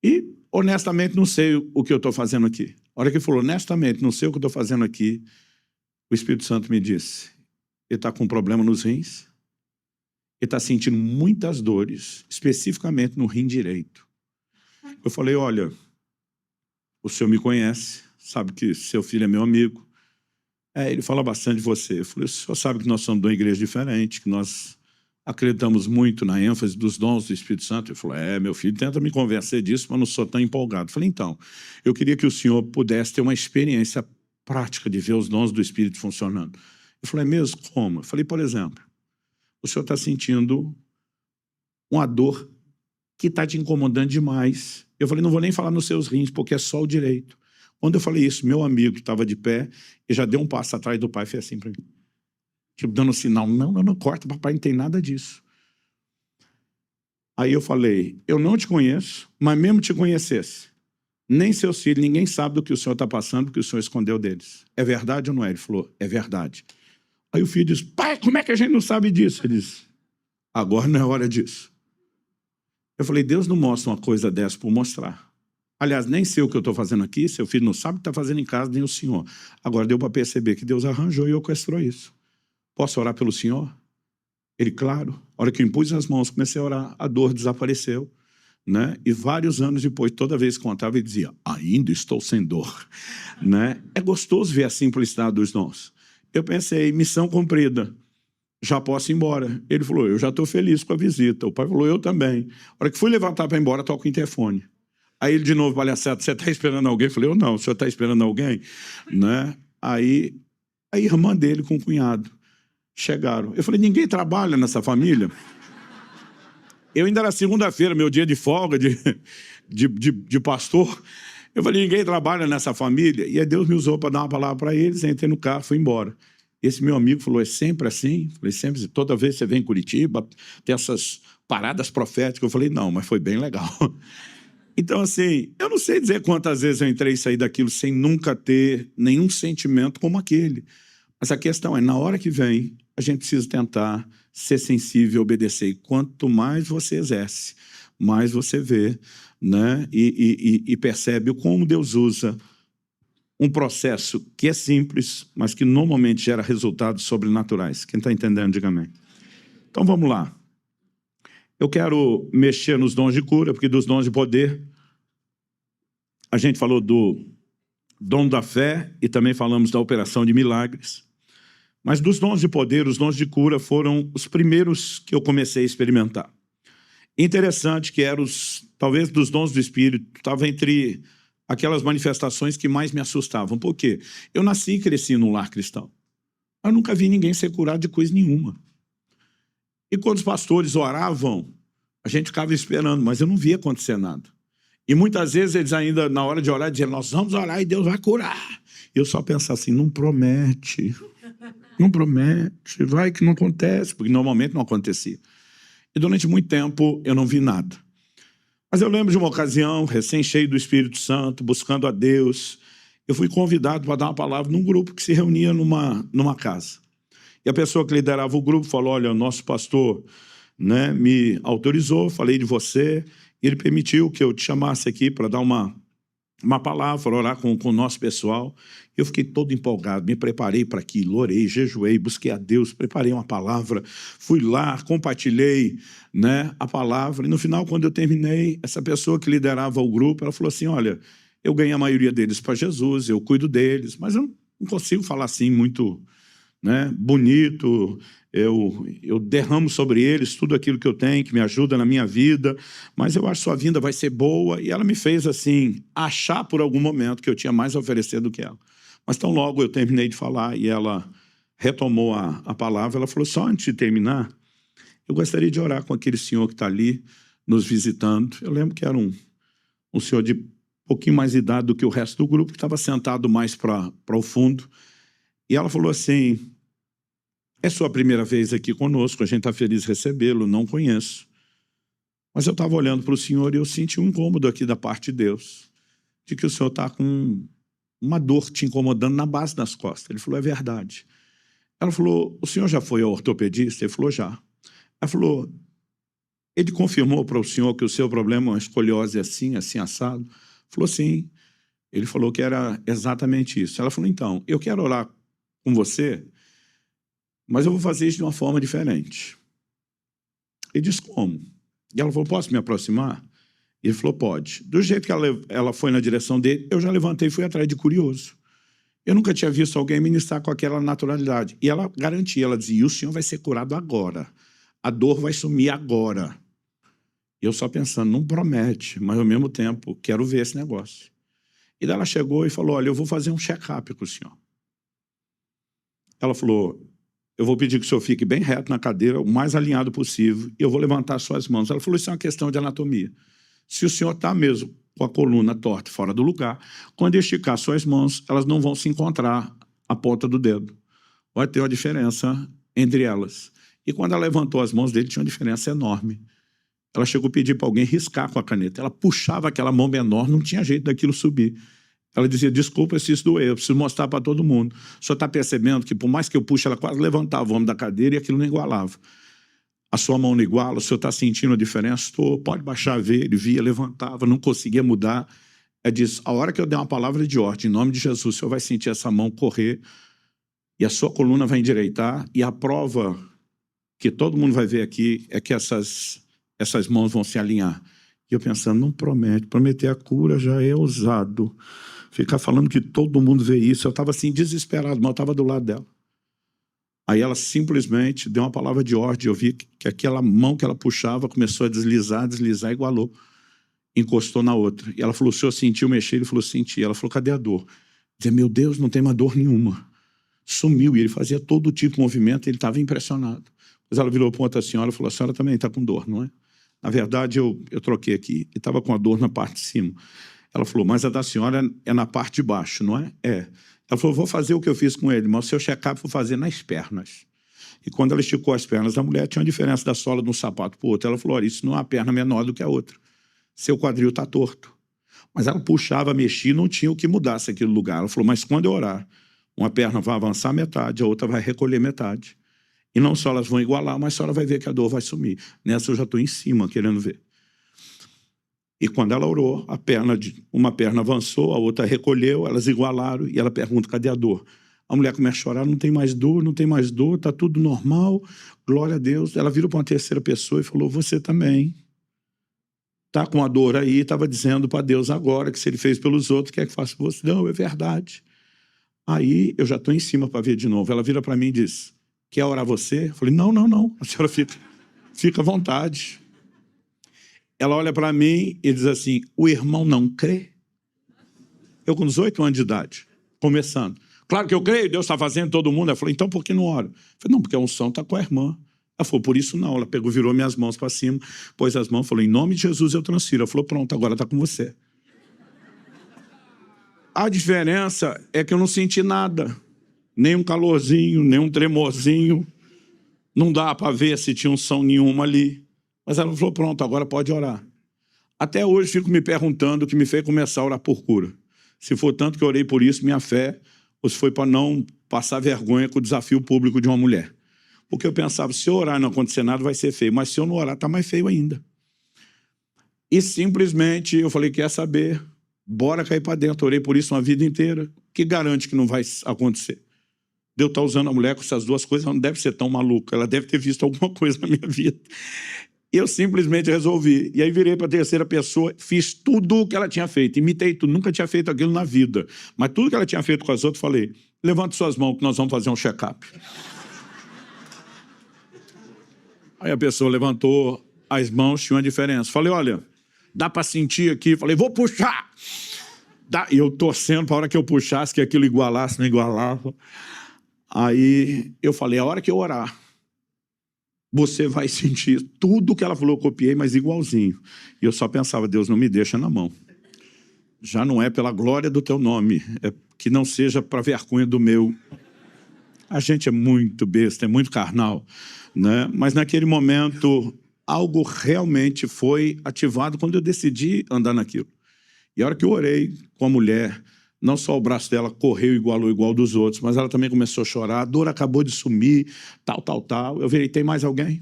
E, honestamente, não sei o que eu estou fazendo aqui. A hora que ele falou, honestamente, não sei o que eu estou fazendo aqui, o Espírito Santo me disse, ele está com um problema nos rins, ele está sentindo muitas dores, especificamente no rim direito. Eu falei, olha, o senhor me conhece, sabe que seu filho é meu amigo. Ele fala bastante de você. Eu falei, o senhor sabe que nós somos de uma igreja diferente, que nós acreditamos muito na ênfase dos dons do Espírito Santo. Ele falou, meu filho tenta me convencer disso, mas não sou tão empolgado. Eu falei, então, eu queria que o senhor pudesse ter uma experiência prática de ver os dons do Espírito funcionando. Eu falei, mesmo? Como? Eu falei, por exemplo, o senhor está sentindo uma dor que está te incomodando demais. Eu falei, não vou nem falar nos seus rins, porque é só o direito. Quando eu falei isso, meu amigo que estava de pé, ele já deu um passo atrás do pai e fez assim para mim. Tipo, dando um sinal, não, corta, papai não tem nada disso. Aí eu falei, eu não te conheço, mas mesmo te conhecesse, nem seus filhos, ninguém sabe do que o senhor está passando, porque o senhor escondeu deles. É verdade ou não é? Ele falou, é verdade. Aí o filho disse, pai, como é que a gente não sabe disso? Ele disse, agora não é hora disso. Eu falei, Deus não mostra uma coisa dessa por mostrar. Aliás, nem sei o que eu estou fazendo aqui, seu filho não sabe o que está fazendo em casa, nem o senhor. Agora deu para perceber que Deus arranjou e orquestrou isso. Posso orar pelo senhor? Ele, claro. A hora que eu impus as mãos, comecei a orar, a dor desapareceu. Né? E vários anos depois, toda vez que contava, ele dizia, ainda estou sem dor. Né? É gostoso ver a simplicidade dos dons. Eu pensei, missão cumprida, já posso ir embora. Ele falou, eu já estou feliz com a visita. O pai falou, eu também. A hora que fui levantar para ir embora, toca o interfone. Aí ele de novo, palhaçada, você está esperando alguém? Eu falei, eu não, o senhor está esperando alguém? Né? Aí a irmã dele com o cunhado chegaram. Eu falei, ninguém trabalha nessa família? Eu ainda era segunda-feira, meu dia de folga, de pastor. Eu falei, ninguém trabalha nessa família. E aí Deus me usou para dar uma palavra para eles, entrei no carro, fui embora. Esse meu amigo falou, é sempre assim? Eu falei, sempre, toda vez que você vem em Curitiba, tem essas paradas proféticas. Eu falei, não, mas foi bem legal. Então, assim, eu não sei dizer quantas vezes eu entrei e saí daquilo sem nunca ter nenhum sentimento como aquele. Mas a questão é, na hora que vem, a gente precisa tentar ser sensível e obedecer. E quanto mais você exerce, mais você vê, né? E percebe como Deus usa um processo que é simples, mas que normalmente gera resultados sobrenaturais. Quem está entendendo, diga amém. Então, vamos lá. Eu quero mexer nos dons de cura, porque dos dons de poder, a gente falou do dom da fé e também falamos da operação de milagres. Mas dos dons de poder, os dons de cura foram os primeiros que eu comecei a experimentar. Interessante que eram, talvez, dos dons do Espírito, estava entre aquelas manifestações que mais me assustavam. Por quê? Eu nasci e cresci num lar cristão. Eu nunca vi ninguém ser curado de coisa nenhuma. E quando os pastores oravam, a gente ficava esperando, mas eu não via acontecer nada. E muitas vezes eles ainda, na hora de orar, diziam, nós vamos orar e Deus vai curar. E eu só pensava assim, não promete, não promete, vai que não acontece, porque normalmente não acontecia. E durante muito tempo eu não vi nada. Mas eu lembro de uma ocasião, recém-cheio do Espírito Santo, buscando a Deus, eu fui convidado para dar uma palavra num grupo que se reunia numa casa. E a pessoa que liderava o grupo falou, olha, o nosso pastor, né, me autorizou, falei de você, e ele permitiu que eu te chamasse aqui para dar uma palavra, para orar com o nosso pessoal. Eu fiquei todo empolgado, me preparei para aquilo, orei, jejuei, busquei a Deus, preparei uma palavra, fui lá, compartilhei, né, a palavra, e no final, quando eu terminei, essa pessoa que liderava o grupo, ela falou assim, olha, eu ganhei a maioria deles para Jesus, eu cuido deles, mas eu não consigo falar assim muito, né, bonito, eu derramo sobre eles tudo aquilo que eu tenho, que me ajuda na minha vida, mas eu acho que sua vinda vai ser boa, e ela me fez assim, achar por algum momento que eu tinha mais a oferecer do que ela. Mas tão logo eu terminei de falar, e ela retomou a palavra, ela falou, só antes de terminar, eu gostaria de orar com aquele senhor que está ali, nos visitando. Eu lembro que era um senhor de pouquinho mais idade do que o resto do grupo, que estava sentado mais para o fundo, e ela falou assim, é sua primeira vez aqui conosco, a gente está feliz de recebê-lo, não conheço. Mas eu estava olhando para o senhor e eu senti um incômodo aqui da parte de Deus, de que o senhor está com uma dor te incomodando na base das costas. Ele falou, é verdade. Ela falou, o senhor já foi ao ortopedista? Ele falou, já. Ela falou, ele confirmou para o senhor que o seu problema é uma escoliose assim, assim, assado? Falou, sim. Ele falou que era exatamente isso. Ela falou, então, eu quero orar com você, mas eu vou fazer isso de uma forma diferente. Ele disse, como? E ela falou, posso me aproximar? Ele falou, pode. Do jeito que ela foi na direção dele, eu já levantei e fui atrás de curioso. Eu nunca tinha visto alguém ministrar com aquela naturalidade. E ela garantia, ela dizia, o senhor vai ser curado agora. A dor vai sumir agora. E eu só pensando, não promete, mas ao mesmo tempo, quero ver esse negócio. E daí ela chegou e falou, olha, eu vou fazer um check-up com o senhor. Ela falou, eu vou pedir que o senhor fique bem reto na cadeira, o mais alinhado possível, e eu vou levantar suas mãos. Ela falou, isso é uma questão de anatomia. Se o senhor está mesmo com a coluna torta fora do lugar, quando esticar suas mãos, elas não vão se encontrar à ponta do dedo. Vai ter uma diferença entre elas. E quando ela levantou as mãos dele, tinha uma diferença enorme. Ela chegou a pedir para alguém riscar com a caneta. Ela puxava aquela mão menor, não tinha jeito daquilo subir. Ela dizia, desculpa se isso doeu, eu preciso mostrar para todo mundo. O senhor está percebendo que por mais que eu puxe, ela quase levantava o ombro da cadeira e aquilo não igualava. A sua mão não iguala, o senhor está sentindo a diferença? Estou, pode baixar, ver. Ele via, levantava, não conseguia mudar. Ela disse, a hora que eu der uma palavra de ordem, em nome de Jesus, o senhor vai sentir essa mão correr e a sua coluna vai endireitar, e a prova que todo mundo vai ver aqui é que essas mãos vão se alinhar. E eu pensando, não promete, prometer a cura já é ousado. Ficar falando que todo mundo vê isso. Eu estava assim, desesperado, mas eu estava do lado dela. Aí ela simplesmente deu uma palavra de ordem. Eu vi que aquela mão que ela puxava começou a deslizar, igualou. Encostou na outra. E ela falou, o senhor sentiu mexer? Ele falou, senti. Ela falou, cadê a dor? Eu disse, meu Deus, não tem mais dor nenhuma. Sumiu. E ele fazia todo tipo de movimento, ele estava impressionado. Mas ela virou para outra senhora e falou, a senhora também está com dor, não é? Na verdade, eu troquei aqui. Ele estava com a dor na parte de cima. Ela falou, mas a da senhora é na parte de baixo, não é? É. Ela falou, vou fazer o que eu fiz com ele, mas o seu check-up vou fazer nas pernas. E quando ela esticou as pernas, a mulher tinha uma diferença da sola de um sapato para o outro. Ela falou, olha, isso não é uma perna menor do que a outra. Seu quadril está torto. Mas ela puxava, mexia, não tinha o que mudasse aquele lugar. Ela falou, mas quando eu orar, uma perna vai avançar metade, a outra vai recolher metade. E não só elas vão igualar, mas só ela vai ver que a dor vai sumir. Nessa eu já estou em cima, querendo ver. E quando ela orou, uma perna avançou, a outra recolheu, elas igualaram, e ela pergunta, cadê a dor? A mulher começa a chorar, não tem mais dor, não tem mais dor, está tudo normal, glória a Deus. Ela virou para uma terceira pessoa e falou, você também está com a dor aí, estava dizendo para Deus agora que se ele fez pelos outros, quer que faça por você? Não, é verdade. Aí eu já estou em cima para ver de novo. Ela vira para mim e diz, quer orar você? Eu falei, não, a senhora fica à vontade. Ela olha para mim e diz assim, o irmão não crê? Eu com 18 anos de idade, começando. Claro que eu creio, Deus está fazendo todo mundo. Ela falou, então por que não ora? Eu falei, não, porque a unção está com a irmã. Ela falou, por isso não. Ela pegou, virou minhas mãos para cima, pôs as mãos, falou, em nome de Jesus eu transfiro. Ela falou, pronto, agora está com você. A diferença é que eu não senti nada. Nem um calorzinho, nem um tremorzinho. Não dá para ver se tinha unção nenhuma ali. Mas ela falou, pronto, agora pode orar. Até hoje fico me perguntando o que me fez começar a orar por cura. Se for tanto que eu orei por isso, minha fé, ou se foi para não passar vergonha com o desafio público de uma mulher. Porque eu pensava, se eu orar e não acontecer nada, vai ser feio. Mas se eu não orar, está mais feio ainda. E simplesmente eu falei, quer saber? Bora cair para dentro. Orei por isso uma vida inteira. Que garante que não vai acontecer? Deus está usando a mulher com essas duas coisas, ela não deve ser tão maluca. Ela deve ter visto alguma coisa na minha vida. Eu simplesmente resolvi. E aí virei para a terceira pessoa, fiz tudo o que ela tinha feito. Imitei tudo, nunca tinha feito aquilo na vida. Mas tudo que ela tinha feito com as outras, falei, levante suas mãos que nós vamos fazer um check-up. Aí a pessoa levantou as mãos, tinha uma diferença. Falei, olha, dá para sentir aqui. Falei, vou puxar. E eu torcendo para a hora que eu puxasse, que aquilo igualasse, não igualava. Aí eu falei, a hora que eu orar, você vai sentir tudo que ela falou, eu copiei, mas igualzinho. E eu só pensava, Deus, não me deixa na mão. Já não é pela glória do teu nome, é que não seja para vergonha do meu. A gente é muito besta, é muito carnal, né? Mas naquele momento, algo realmente foi ativado quando eu decidi andar naquilo. E a hora que eu orei com a mulher, não só o braço dela correu igual dos outros, mas ela também começou a chorar, a dor acabou de sumir, tal. Eu virei, tem mais alguém?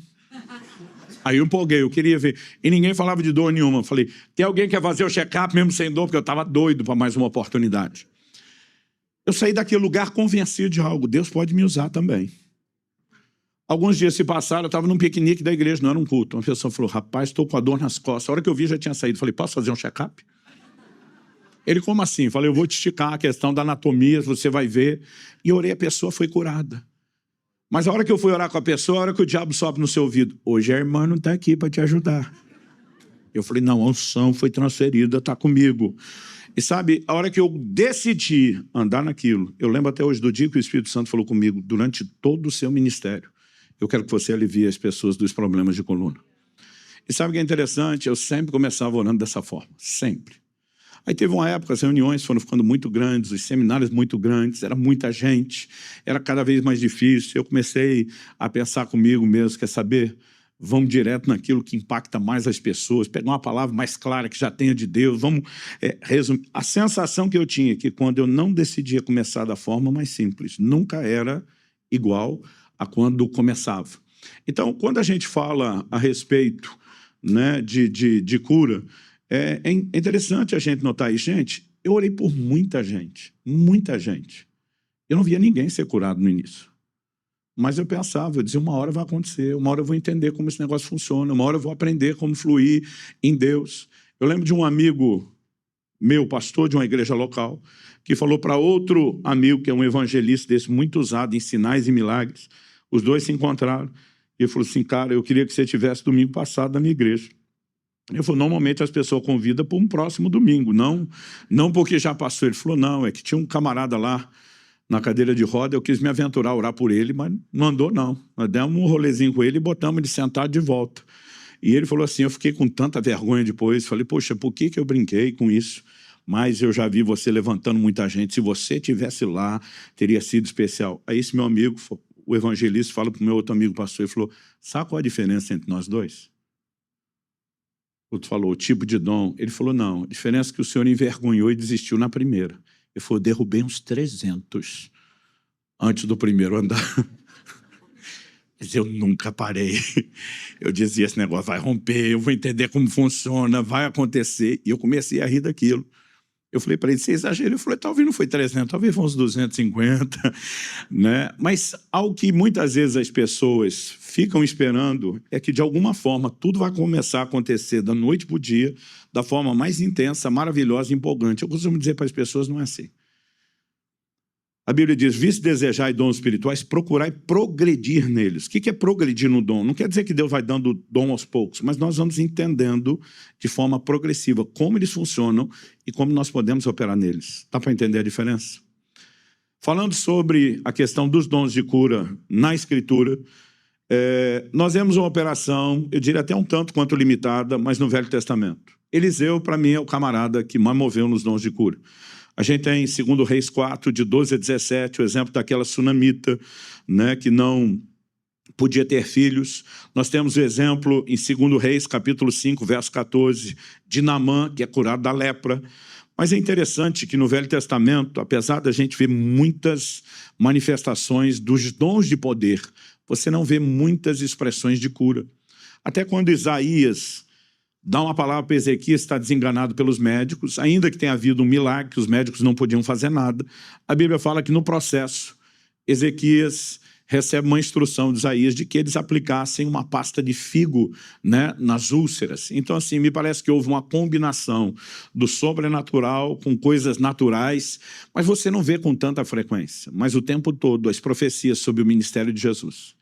Aí eu empolguei, eu queria ver. E ninguém falava de dor nenhuma. Eu falei, tem alguém que quer fazer o check-up mesmo sem dor? Porque eu estava doido para mais uma oportunidade. Eu saí daquele lugar convencido de algo. Deus pode me usar também. Alguns dias se passaram, eu estava num piquenique da igreja, não era um culto. Uma pessoa falou, rapaz, estou com a dor nas costas. A hora que eu vi, já tinha saído. Eu falei, posso fazer um check-up? Ele, como assim? Eu falei, eu vou te esticar a questão da anatomia, você vai ver. E orei, a pessoa foi curada. Mas a hora que eu fui orar com a pessoa, a hora que o diabo sobe no seu ouvido, hoje a irmã não está aqui para te ajudar. Eu falei, não, a unção foi transferida, está comigo. E sabe, a hora que eu decidi andar naquilo, eu lembro até hoje do dia que o Espírito Santo falou comigo, durante todo o seu ministério, eu quero que você alivie as pessoas dos problemas de coluna. E sabe o que é interessante? Eu sempre começava orando dessa forma, sempre. Aí teve uma época, as reuniões foram ficando muito grandes, os seminários muito grandes, era muita gente, era cada vez mais difícil. Eu comecei a pensar comigo mesmo, quer saber? vamos direto naquilo que impacta mais as pessoas, pegar uma palavra mais clara que já tenha de Deus, vamos resumir. A sensação que eu tinha é que quando eu não decidia começar da forma mais simples, nunca era igual a quando começava. Então, quando a gente fala a respeito, né, de cura, é interessante a gente notar isso. Gente, eu orei por muita gente, muita gente. Eu não via ninguém ser curado no início. Mas eu pensava, eu dizia, uma hora vai acontecer, uma hora eu vou entender como esse negócio funciona, uma hora eu vou aprender como fluir em Deus. Eu lembro de um amigo meu, pastor de uma igreja local, que falou para outro amigo, que é um evangelista desse, muito usado em sinais e milagres. Os dois se encontraram e ele falou assim, cara, eu queria que você tivesse domingo passado na minha igreja. Ele falou, normalmente as pessoas convidam para um próximo domingo, não porque já passou. Ele falou, não, é que tinha um camarada lá na cadeira de roda, eu quis me aventurar a orar por ele, mas não andou, não. Nós demos um rolezinho com ele e botamos ele sentado de volta. E ele falou assim, eu fiquei com tanta vergonha depois, falei, poxa, por que eu brinquei com isso? Mas eu já vi você levantando muita gente, se você estivesse lá, teria sido especial. Aí esse meu amigo, o evangelista, fala para o meu outro amigo pastor, ele falou, sabe qual a diferença entre nós dois? O outro falou, o tipo de dom. Ele falou, não, a diferença é que o senhor envergonhou e desistiu na primeira. Ele falou, derrubei uns 300 antes do primeiro andar. Mas eu nunca parei. Eu dizia, esse negócio vai romper, eu vou entender como funciona, vai acontecer. E eu comecei a rir daquilo. Eu falei para ele, você exagera? Eu falei, talvez não foi 300, talvez fosse uns 250. Né? Mas algo que muitas vezes as pessoas ficam esperando é que, de alguma forma, tudo vai começar a acontecer da noite para o dia, da forma mais intensa, maravilhosa e empolgante. Eu costumo dizer para as pessoas, não é assim. A Bíblia diz, visto desejai dons espirituais, procurai progredir neles. O que é progredir no dom? Não quer dizer que Deus vai dando dom aos poucos, mas nós vamos entendendo de forma progressiva como eles funcionam e como nós podemos operar neles. Dá para entender a diferença? Falando sobre a questão dos dons de cura na Escritura, nós vemos uma operação, eu diria até um tanto quanto limitada, mas no Velho Testamento. Eliseu, para mim, é o camarada que mais moveu nos dons de cura. A gente tem em 2 Reis 4, de 12 a 17, o exemplo daquela sunamita, né, que não podia ter filhos. Nós temos o exemplo em 2 Reis, capítulo 5, verso 14, de Naamã, que é curado da lepra. Mas é interessante que no Velho Testamento, apesar da gente ver muitas manifestações dos dons de poder, você não vê muitas expressões de cura. Até quando Isaías dá uma palavra para Ezequias, está desenganado pelos médicos, ainda que tenha havido um milagre, que os médicos não podiam fazer nada, a Bíblia fala que no processo, Ezequias recebe uma instrução de Isaías de que eles aplicassem uma pasta de figo, né, nas úlceras. Então, assim, me parece que houve uma combinação do sobrenatural com coisas naturais, mas você não vê com tanta frequência. Mas o tempo todo, as profecias sobre o ministério de Jesus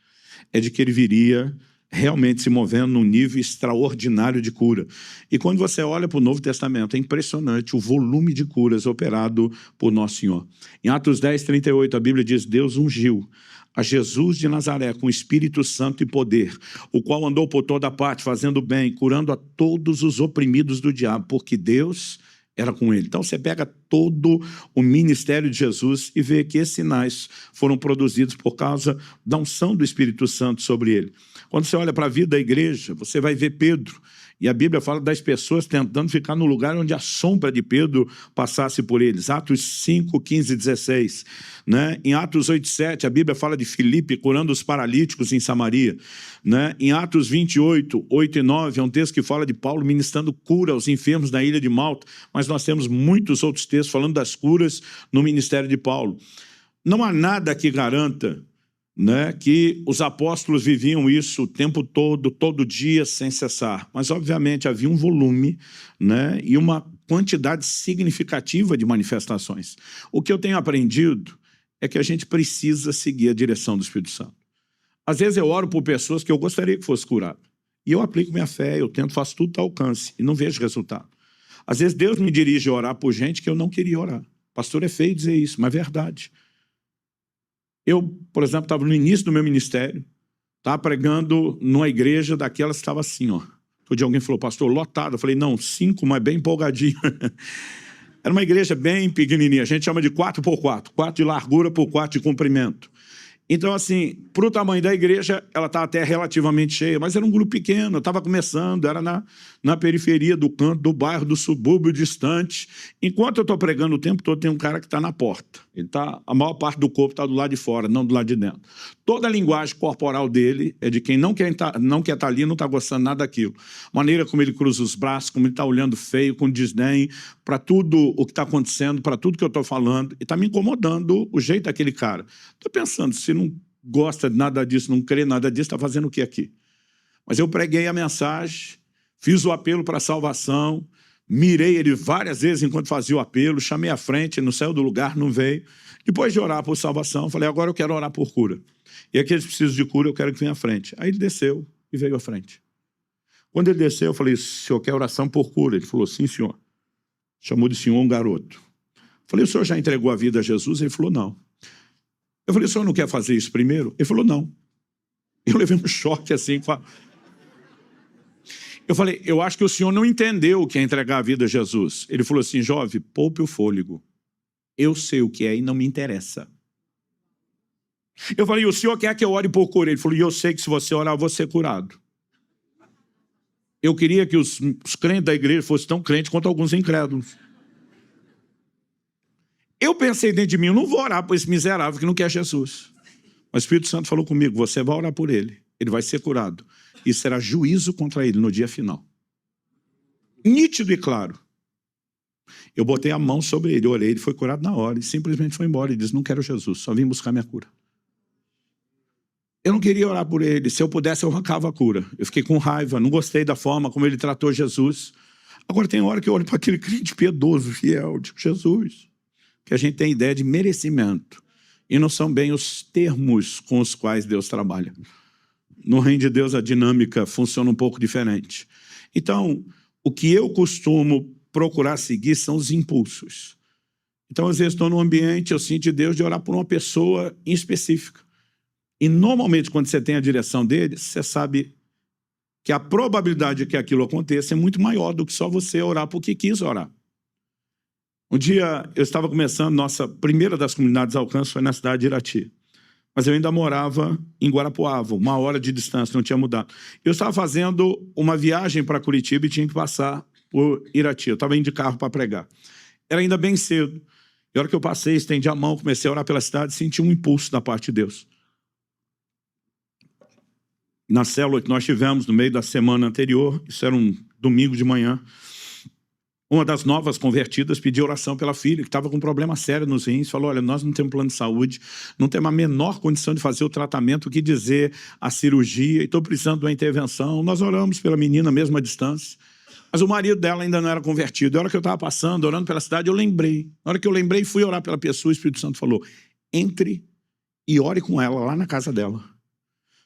é de que ele viria realmente se movendo num nível extraordinário de cura. E quando você olha para o Novo Testamento, é impressionante o volume de curas operado por Nosso Senhor. Em Atos 10, 38, a Bíblia diz, Deus ungiu a Jesus de Nazaré com Espírito Santo e poder, o qual andou por toda parte, fazendo bem, curando a todos os oprimidos do diabo, porque Deus era com ele. Então você pega todo o ministério de Jesus e vê que esses sinais foram produzidos por causa da unção do Espírito Santo sobre ele. Quando você olha para a vida da igreja, você vai ver Pedro, e a Bíblia fala das pessoas tentando ficar no lugar onde a sombra de Pedro passasse por eles. Atos 5, 15 e 16. Né? Em Atos 8, 7, a Bíblia fala de Filipe curando os paralíticos em Samaria. Né? Em Atos 28, 8 e 9, é um texto que fala de Paulo ministrando cura aos enfermos na ilha de Malta, mas nós temos muitos outros textos falando das curas no ministério de Paulo. Não há nada que garanta, né, que os apóstolos viviam isso o tempo todo dia, sem cessar. Mas, obviamente, havia um volume, né, e uma quantidade significativa de manifestações. O que eu tenho aprendido é que a gente precisa seguir a direção do Espírito Santo. Às vezes eu oro por pessoas que eu gostaria que fosse curado. E eu aplico minha fé, eu tento, faço tudo ao alcance, e não vejo resultado. Às vezes Deus me dirige a orar por gente que eu não queria orar. Pastor, é feio dizer isso, mas é verdade. Eu, por exemplo, estava no início do meu ministério, estava pregando numa igreja daquelas que estava assim, ó. Outro dia alguém falou, pastor, lotado. Eu falei, não, 5, mas bem empolgadinho. Era uma igreja bem pequenininha, a gente chama de 4x4, 4 de largura por 4 de comprimento. Então, assim, para o tamanho da igreja, ela está até relativamente cheia, mas era um grupo pequeno, eu estava começando, era na periferia do canto, do bairro, do subúrbio distante. Enquanto eu estou pregando o tempo todo, tem um cara que está na porta. A maior parte do corpo está do lado de fora, não do lado de dentro. Toda a linguagem corporal dele é de quem não quer estar ali, não está gostando nada daquilo. A maneira como ele cruza os braços, como ele está olhando feio, com desdém, para tudo o que está acontecendo, para tudo que eu estou falando, e está me incomodando o jeito daquele cara. Estou pensando, se não gosta de nada disso, não crê nada disso, está fazendo o que aqui? Mas eu preguei a mensagem, fiz o apelo para a salvação, mirei ele várias vezes enquanto fazia o apelo, chamei à frente, ele não saiu do lugar, não veio. Depois de orar por salvação, falei, agora eu quero orar por cura. E aqueles que precisam de cura, eu quero que venha à frente. Aí ele desceu e veio à frente. Quando ele desceu, eu falei, senhor quer oração por cura? Ele falou, sim, senhor. Chamou de senhor um garoto. Falei, o senhor já entregou a vida a Jesus? Ele falou, não. Eu falei, o senhor não quer fazer isso primeiro? Ele falou, não. Eu levei um choque assim. Eu falei, eu acho que o senhor não entendeu o que é entregar a vida a Jesus. Ele falou assim, jovem, poupe o fôlego. Eu sei o que é e não me interessa. Eu falei, o senhor quer que eu ore por cura? Ele falou, e eu sei que se você orar, eu vou ser curado. Eu queria que os crentes da igreja fossem tão crentes quanto alguns incrédulos. Eu pensei dentro de mim, eu não vou orar por esse miserável que não quer Jesus. Mas o Espírito Santo falou comigo, você vai orar por ele, ele vai ser curado. E será juízo contra ele no dia final. Nítido e claro. Eu botei a mão sobre ele, orei, ele foi curado na hora. E simplesmente foi embora e disse, não quero Jesus, só vim buscar minha cura. Eu não queria orar por ele, se eu pudesse eu arrancava a cura. Eu fiquei com raiva, não gostei da forma como ele tratou Jesus. Agora tem hora que eu olho para aquele crente piedoso, fiel, digo, Jesus, que a gente tem ideia de merecimento. E não são bem os termos com os quais Deus trabalha. No reino de Deus a dinâmica funciona um pouco diferente. Então, o que eu costumo procurar seguir são os impulsos. Então, às vezes estou num ambiente, eu sinto de Deus de orar por uma pessoa em específica. E normalmente, quando você tem a direção dele, você sabe que a probabilidade de que aquilo aconteça é muito maior do que só você orar porque quis orar. Um dia, eu estava começando, nossa primeira das comunidades de alcance foi na cidade de Irati. Mas eu ainda morava em Guarapuava, 1 hora de distância, não tinha mudado. Eu estava fazendo uma viagem para Curitiba e tinha que passar por Irati. Eu estava indo de carro para pregar. Era ainda bem cedo. E a hora que eu passei, estendi a mão, comecei a orar pela cidade, senti um impulso da parte de Deus. Na célula que nós tivemos no meio da semana anterior, isso era um domingo de manhã, uma das novas convertidas pediu oração pela filha, que estava com um problema sério nos rins, falou, olha, nós não temos plano de saúde, não temos a menor condição de fazer o tratamento, o que dizer a cirurgia, e estou precisando de uma intervenção. Nós oramos pela menina mesmo à distância, mas o marido dela ainda não era convertido. A hora que eu estava passando, orando pela cidade, eu lembrei. Na hora que eu lembrei, fui orar pela pessoa, o Espírito Santo falou, entre e ore com ela lá na casa dela.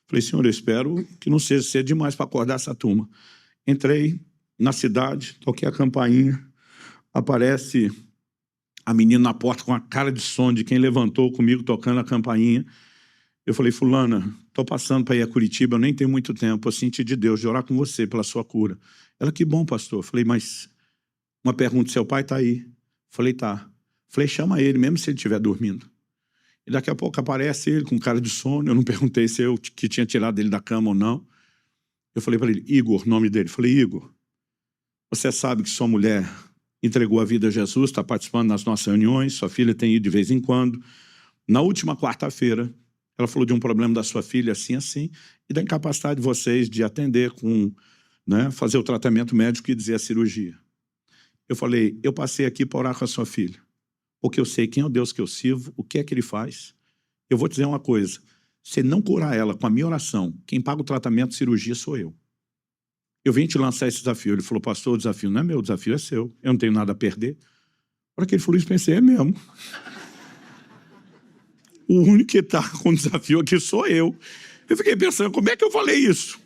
Falei, senhor, eu espero que não seja cedo demais para acordar essa turma. Entrei na cidade, toquei a campainha, aparece a menina na porta com a cara de sono de quem levantou comigo tocando a campainha. Eu falei, fulana, estou passando para ir a Curitiba, eu nem tenho muito tempo, eu senti de Deus, de orar com você pela sua cura. Ela, que bom, pastor. Eu falei, mas uma pergunta, seu pai está aí? Eu falei, tá. Eu falei, chama ele, mesmo se ele estiver dormindo. E daqui a pouco aparece ele com cara de sono, eu não perguntei se eu que tinha tirado ele da cama ou não. Eu falei para ele, Igor, nome dele. Eu falei, Igor, você sabe que sua mulher entregou a vida a Jesus, está participando das nossas reuniões, sua filha tem ido de vez em quando. Na última quarta-feira, ela falou de um problema da sua filha assim, assim, e da incapacidade de vocês de atender com, né, fazer o tratamento médico e dizer a cirurgia. Eu falei, eu passei aqui para orar com a sua filha, porque eu sei quem é o Deus que eu sirvo, o que é que ele faz. Eu vou te dizer uma coisa, se não curar ela com a minha oração, quem paga o tratamento de cirurgia sou eu. Eu vim te lançar esse desafio. Ele falou, pastor, o desafio não é meu, o desafio é seu. Eu não tenho nada a perder. Na hora que ele falou isso, pensei, é mesmo. O único que está com o desafio aqui sou eu. Eu fiquei pensando, como é que eu falei isso?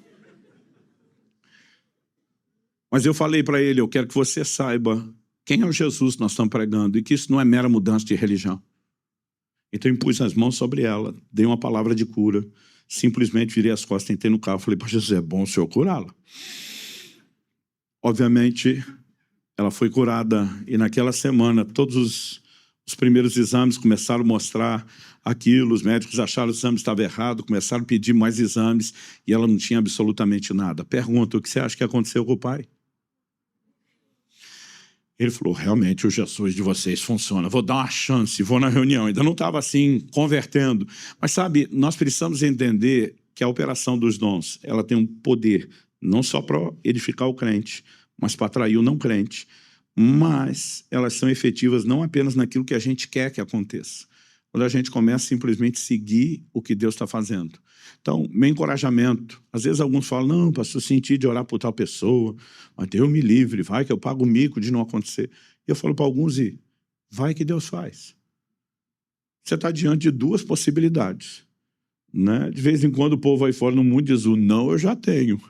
Mas eu falei para ele, eu quero que você saiba quem é o Jesus que nós estamos pregando e que isso não é mera mudança de religião. Então eu impus as mãos sobre ela, dei uma palavra de cura, simplesmente virei as costas, entrei no carro, falei para Jesus, é bom o senhor curá-la. Obviamente, ela foi curada e naquela semana todos os primeiros exames começaram a mostrar aquilo, os médicos acharam que o exame estava errado, começaram a pedir mais exames e ela não tinha absolutamente nada. Pergunta, o que você acha que aconteceu com o pai? Ele falou, realmente o Jesus de vocês funciona, vou dar uma chance, vou na reunião. Ainda não estava assim, convertendo. Mas sabe, nós precisamos entender que a operação dos dons, ela tem um poder, não só para edificar o crente, mas para atrair o não crente. Mas elas são efetivas não apenas naquilo que a gente quer que aconteça. Quando a gente começa a simplesmente seguir o que Deus está fazendo. Então, meu encorajamento, às vezes alguns falam, não, pastor, eu senti de orar por tal pessoa, mas Deus me livre, vai que eu pago o mico de não acontecer. Eu falo para alguns, vai que Deus faz. Você está diante de duas possibilidades. Né? De vez em quando o povo aí fora no mundo diz, o não eu já tenho.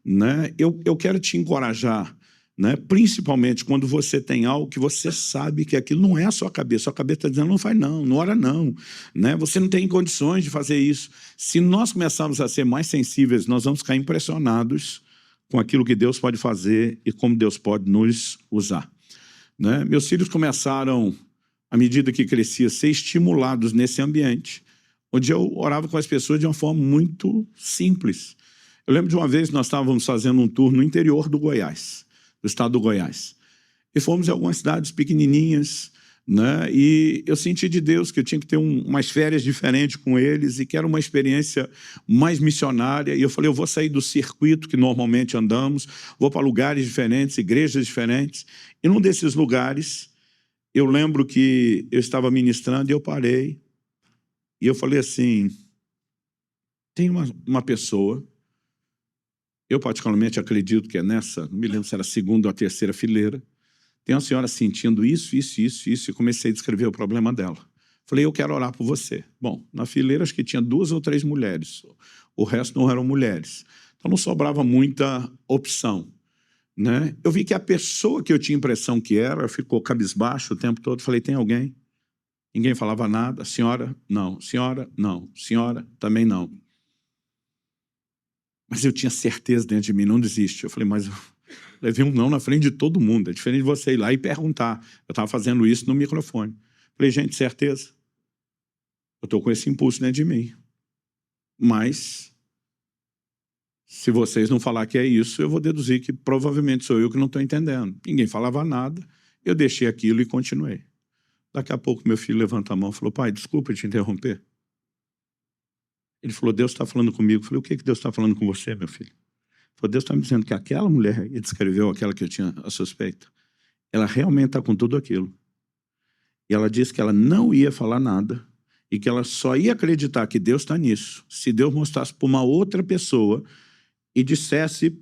Né? Eu quero te encorajar, né? Principalmente quando você tem algo que você sabe que aquilo não é a sua cabeça está dizendo, não faz não ora não, né? Você não tem condições de fazer isso. Se nós começarmos a ser mais sensíveis, nós vamos ficar impressionados com aquilo que Deus pode fazer e como Deus pode nos usar. Né? Meus filhos começaram, à medida que crescia, a ser estimulados nesse ambiente, onde eu orava com as pessoas de uma forma muito simples. Eu lembro de uma vez nós estávamos fazendo um tour no interior do Goiás, do estado do Goiás. E fomos em algumas cidades pequenininhas, né? E eu senti de Deus que eu tinha que ter umas férias diferentes com eles e que era uma experiência mais missionária. E eu falei, eu vou sair do circuito que normalmente andamos, vou para lugares diferentes, igrejas diferentes. E num desses lugares, eu lembro que eu estava ministrando e eu parei. E eu falei assim, tem uma pessoa, eu particularmente acredito que é nessa, não me lembro se era a segunda ou a terceira fileira, tem uma senhora sentindo isso, e comecei a descrever o problema dela. Falei, eu quero orar por você. Bom, na fileira acho que tinha 2 ou 3 mulheres, o resto não eram mulheres. Então não sobrava muita opção. Né? Eu vi que a pessoa que eu tinha impressão que era, ficou cabisbaixo o tempo todo, falei, tem alguém? Ninguém falava nada, senhora, não, senhora, não, senhora, também não. Mas eu tinha certeza dentro de mim, não desiste. Eu falei, mas eu levei um não na frente de todo mundo. É diferente de você ir lá e perguntar. Eu estava fazendo isso no microfone. Falei, gente, certeza. Eu estou com esse impulso dentro de mim. Mas, se vocês não falar que é isso, eu vou deduzir que provavelmente sou eu que não estou entendendo. Ninguém falava nada. Eu deixei aquilo e continuei. Daqui a pouco meu filho levanta a mão e falou, pai, desculpa te interromper. Ele falou, Deus está falando comigo. Eu falei, o que Deus está falando com você, meu filho? Ele falou, Deus está me dizendo que aquela mulher, ele descreveu aquela que eu tinha a suspeita, ela realmente está com tudo aquilo. E ela disse que ela não ia falar nada e que ela só ia acreditar que Deus está nisso se Deus mostrasse para uma outra pessoa e dissesse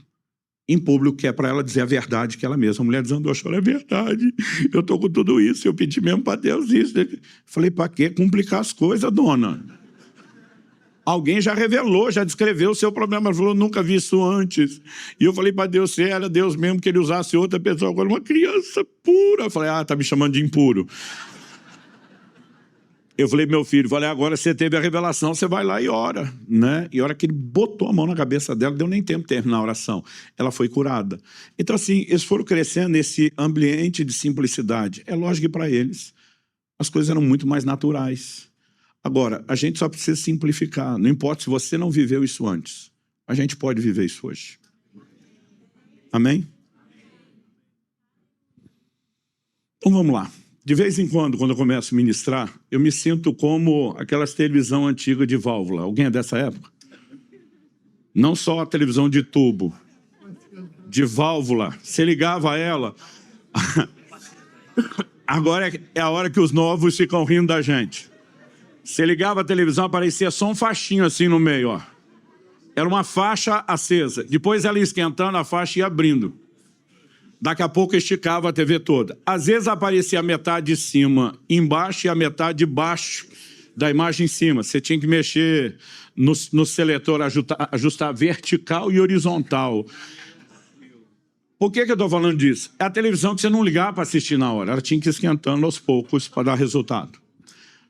em público que é para ela dizer a verdade que ela mesma. A mulher dizendo, eu choro, é verdade, eu estou com tudo isso, eu pedi mesmo para Deus isso. Eu falei, para que complicar as coisas, dona? Alguém já revelou, já descreveu o seu problema. Ela falou, nunca vi isso antes. E eu falei para Deus, se era Deus mesmo que ele usasse outra pessoa, agora uma criança pura. Eu falei, tá me chamando de impuro. Eu falei, meu filho, agora você teve a revelação, você vai lá e ora. Né? E a hora que ele botou a mão na cabeça dela, deu nem tempo de terminar a oração. Ela foi curada. Então, assim, eles foram crescendo nesse ambiente de simplicidade. É lógico que para eles as coisas eram muito mais naturais. Agora, a gente só precisa simplificar. Não importa se você não viveu isso antes. A gente pode viver isso hoje. Amém? Então vamos lá. De vez em quando eu começo a ministrar, eu me sinto como aquelas televisão antiga de válvula. Alguém é dessa época? Não só a televisão de tubo, de válvula. Você ligava ela. Agora é a hora que os novos ficam rindo da gente. Você ligava a televisão, aparecia só um faixinho assim no meio, ó. Era uma faixa acesa. Depois ela ia esquentando, a faixa ia abrindo. Daqui a pouco esticava a TV toda. Às vezes aparecia a metade de cima embaixo e a metade de baixo da imagem em cima. Você tinha que mexer no seletor, ajustar vertical e horizontal. Por que eu estou falando disso? É a televisão que você não ligava para assistir na hora. Ela tinha que ir esquentando aos poucos para dar resultado.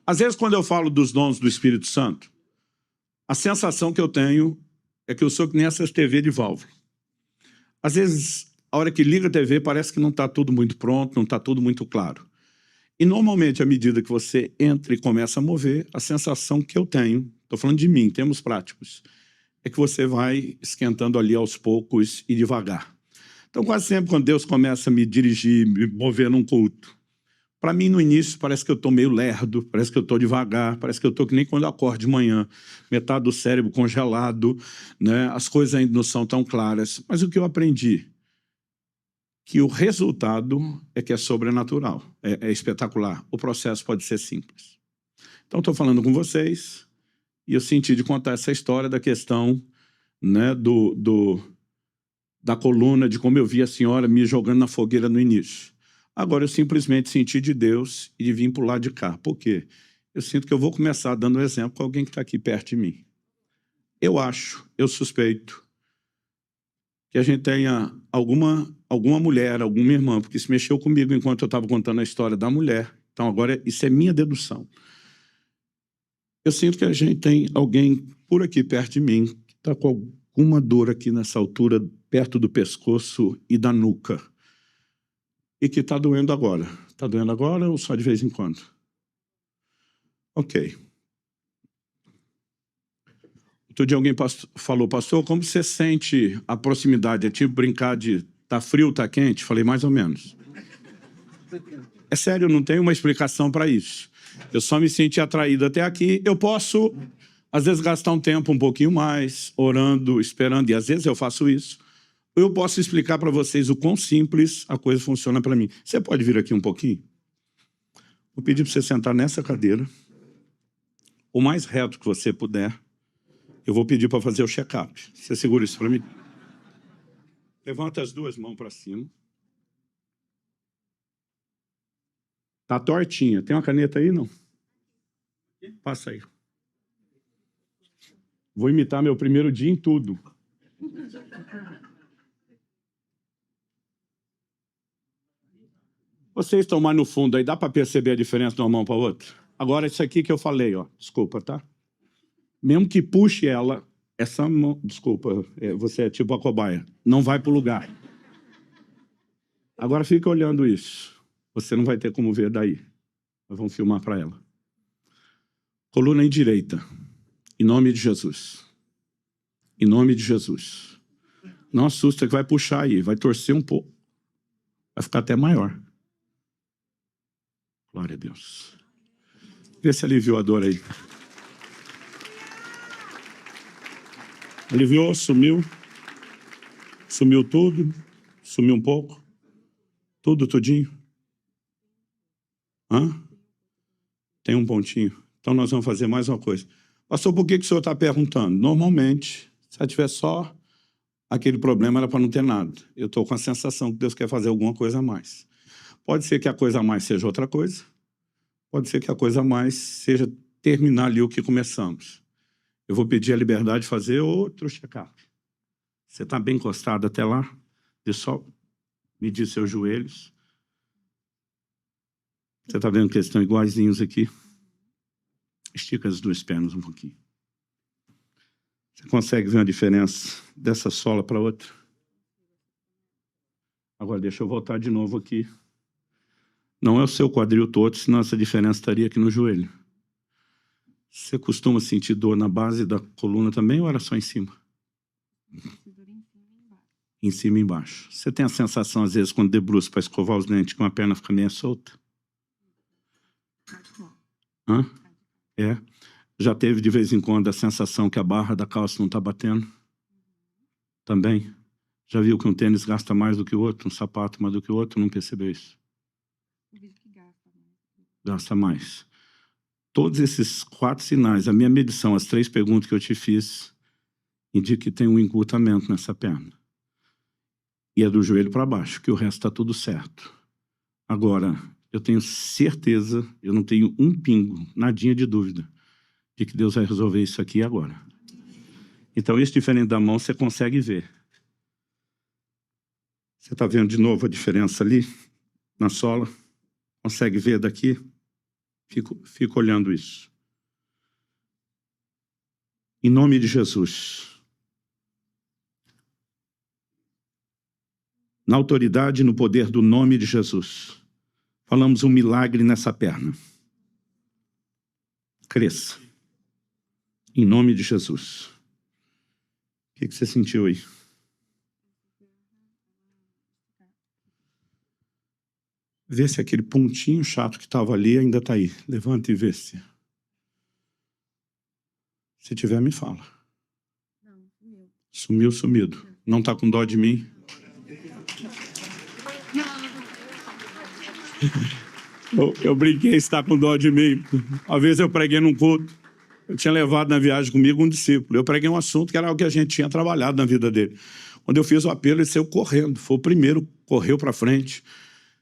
Às vezes, quando eu falo dos dons do Espírito Santo, a sensação que eu tenho é que eu sou que nem essas TV de válvula. Às vezes, a hora que liga a TV, parece que não está tudo muito pronto, não está tudo muito claro. E, normalmente, à medida que você entra e começa a mover, a sensação que eu tenho, estou falando de mim, em termos práticos, é que você vai esquentando ali aos poucos e devagar. Então, quase sempre, quando Deus começa a me dirigir, me mover num culto, para mim, no início, parece que eu estou meio lerdo, parece que eu estou devagar, parece que eu estou que nem quando eu acordo de manhã, metade do cérebro congelado, né? As coisas ainda não são tão claras. Mas o que eu aprendi? Que o resultado é que é sobrenatural, é espetacular. O processo pode ser simples. Então, estou falando com vocês e eu senti de contar essa história da questão, né, da coluna, de como eu vi a senhora me jogando na fogueira no início. Agora eu simplesmente senti de Deus e vim para o lado de cá. Por quê? Eu sinto que eu vou começar dando um exemplo com alguém que está aqui perto de mim. Eu suspeito que a gente tenha alguma mulher, alguma irmã, porque se mexeu comigo enquanto eu estava contando a história da mulher. Então agora isso é minha dedução. Eu sinto que a gente tem alguém por aqui perto de mim que está com alguma dor aqui nessa altura, perto do pescoço e da nuca. E que está doendo agora. Está doendo agora ou só de vez em quando? Ok. Outro dia alguém falou, pastor, como você sente a proximidade? É tipo brincar de tá frio, tá quente? Falei, mais ou menos. É sério, não tem uma explicação para isso. Eu só me senti atraído até aqui. Eu posso, às vezes, gastar um tempo um pouquinho mais, orando, esperando, e às vezes eu faço isso. Eu posso explicar para vocês o quão simples a coisa funciona para mim. Você pode vir aqui um pouquinho? Vou pedir para você sentar nessa cadeira, o mais reto que você puder. Eu vou pedir para fazer o check-up. Você segura isso para mim? Levanta as duas mãos para cima. Tá tortinha. Tem uma caneta aí, não? Passa aí. Vou imitar meu primeiro dia em tudo. Vocês estão mais no fundo aí, dá para perceber a diferença de uma mão para outra? Agora, isso aqui que eu falei, ó. Desculpa, tá? Mesmo que puxe ela, essa mão... Desculpa, você é tipo a cobaia. Não vai para o lugar. Agora fica olhando isso. Você não vai ter como ver daí. Nós vamos filmar para ela. Coluna em direita. Em nome de Jesus. Em nome de Jesus. Não assusta que vai puxar aí. Vai torcer um pouco. Vai ficar até maior. Glória a Deus. Vê se aliviou a dor aí. Aliviou, sumiu. Sumiu tudo. Sumiu um pouco. Tudo, tudinho. Hã? Tem um pontinho. Então nós vamos fazer mais uma coisa. Pastor, por que o senhor está perguntando? Normalmente, se tiver só aquele problema, era para não ter nada. Eu estou com a sensação que Deus quer fazer alguma coisa a mais. Pode ser que a coisa a mais seja outra coisa. Pode ser que a coisa a mais seja terminar ali o que começamos. Eu vou pedir a liberdade de fazer outro check-up. Você está bem encostado até lá? Deixa só medir seus joelhos. Você está vendo que eles estão iguaizinhos aqui? Estica as duas pernas um pouquinho. Você consegue ver a diferença dessa sola para outra? Agora deixa eu voltar de novo aqui. Não é o seu quadril todo, senão essa diferença estaria aqui no joelho. Você costuma sentir dor na base da coluna também ou era só em cima? Em cima e embaixo. Você tem a sensação, às vezes, quando debruça para escovar os dentes, que uma perna fica meio solta? Hã? É. Já teve, de vez em quando, a sensação que a barra da calça não está batendo? Também? Já viu que um tênis gasta mais do que o outro, um sapato mais do que o outro? Não percebeu isso? Gasta mais. Todos esses 4 sinais, a minha medição, as 3 perguntas que eu te fiz, indica que tem um encurtamento nessa perna. E é do joelho para baixo, que o resto está tudo certo. Agora, eu tenho certeza, eu não tenho um pingo, nadinha de dúvida, de que Deus vai resolver isso aqui agora. Então, isso diferente da mão, você consegue ver. Você está vendo de novo a diferença ali, na sola? Consegue ver daqui? Fico olhando isso. Em nome de Jesus. Na autoridade e no poder do nome de Jesus. Falamos um milagre nessa perna. Cresça. Em nome de Jesus. O que você sentiu aí? Vê se aquele pontinho chato que estava ali ainda está aí. Levanta e vê se. Se tiver, me fala. Não, sumiu. Sumido. Não está com dó de mim? Eu brinquei, está com dó de mim. Uma vez eu preguei num culto. Eu tinha levado na viagem comigo um discípulo. Eu preguei um assunto que era algo que a gente tinha trabalhado na vida dele. Quando eu fiz o apelo, ele saiu correndo. Foi o primeiro, correu para frente.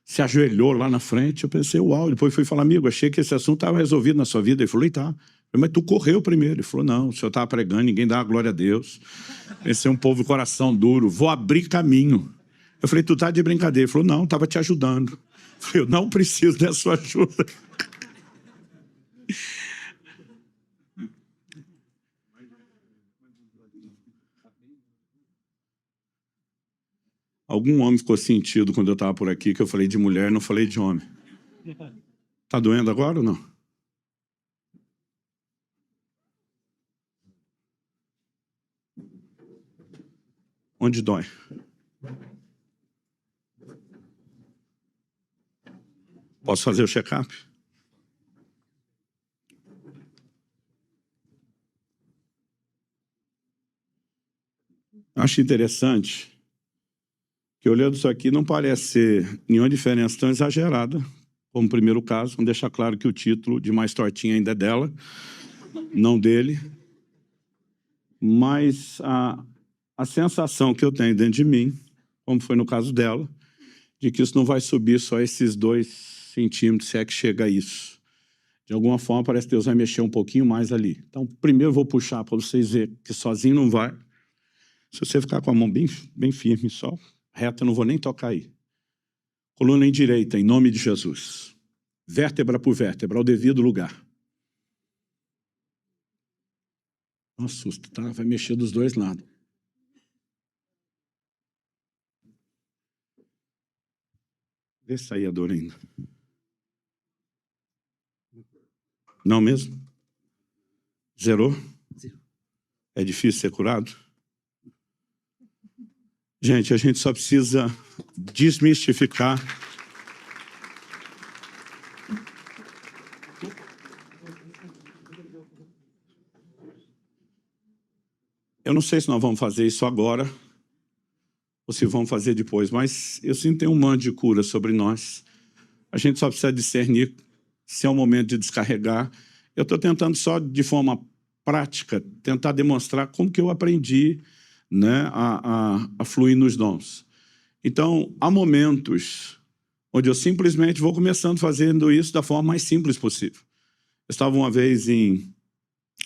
Se ajoelhou lá na frente, eu pensei, uau. Depois fui falar, amigo, achei que esse assunto estava resolvido na sua vida. Ele falou, e tá. Mas tu correu primeiro. Ele falou, não, o senhor estava pregando, ninguém dá a glória a Deus. Pensei, um povo de coração duro, vou abrir caminho. Eu falei, tu tá de brincadeira. Ele falou, não, estava te ajudando. Eu falei, eu não preciso da sua ajuda. Algum homem ficou sentido quando eu estava por aqui, que eu falei de mulher, não falei de homem. Tá doendo agora ou não? Onde dói? Posso fazer o check-up? Acho interessante que, olhando isso aqui, não parece ser nenhuma diferença tão exagerada, como o primeiro caso. Vamos deixar claro que o título de mais tortinha ainda é dela, não dele. Mas a sensação que eu tenho dentro de mim, como foi no caso dela, de que isso não vai subir só esses 2 centímetros, se é que chega a isso. De alguma forma, parece que Deus vai mexer um pouquinho mais ali. Então, primeiro eu vou puxar para vocês verem que sozinho não vai. Se você ficar com a mão bem firme só, reta, eu não vou nem tocar aí. Coluna em direita, em nome de Jesus. Vértebra por vértebra, ao devido lugar. Não assusta, tá? Vai mexer dos 2 lados. Vê se aí a dor ainda. Não mesmo? Zerou? É difícil ser curado? Gente, a gente só precisa desmistificar. Eu não sei se nós vamos fazer isso agora ou se vamos fazer depois, mas eu sinto que tem um manto de cura sobre nós. A gente só precisa discernir se é o momento de descarregar. Eu estou tentando só, de forma prática, tentar demonstrar como que eu aprendi, né, a fluir nos dons. Então, há momentos onde eu simplesmente vou começando fazendo isso da forma mais simples possível. Eu estava uma vez em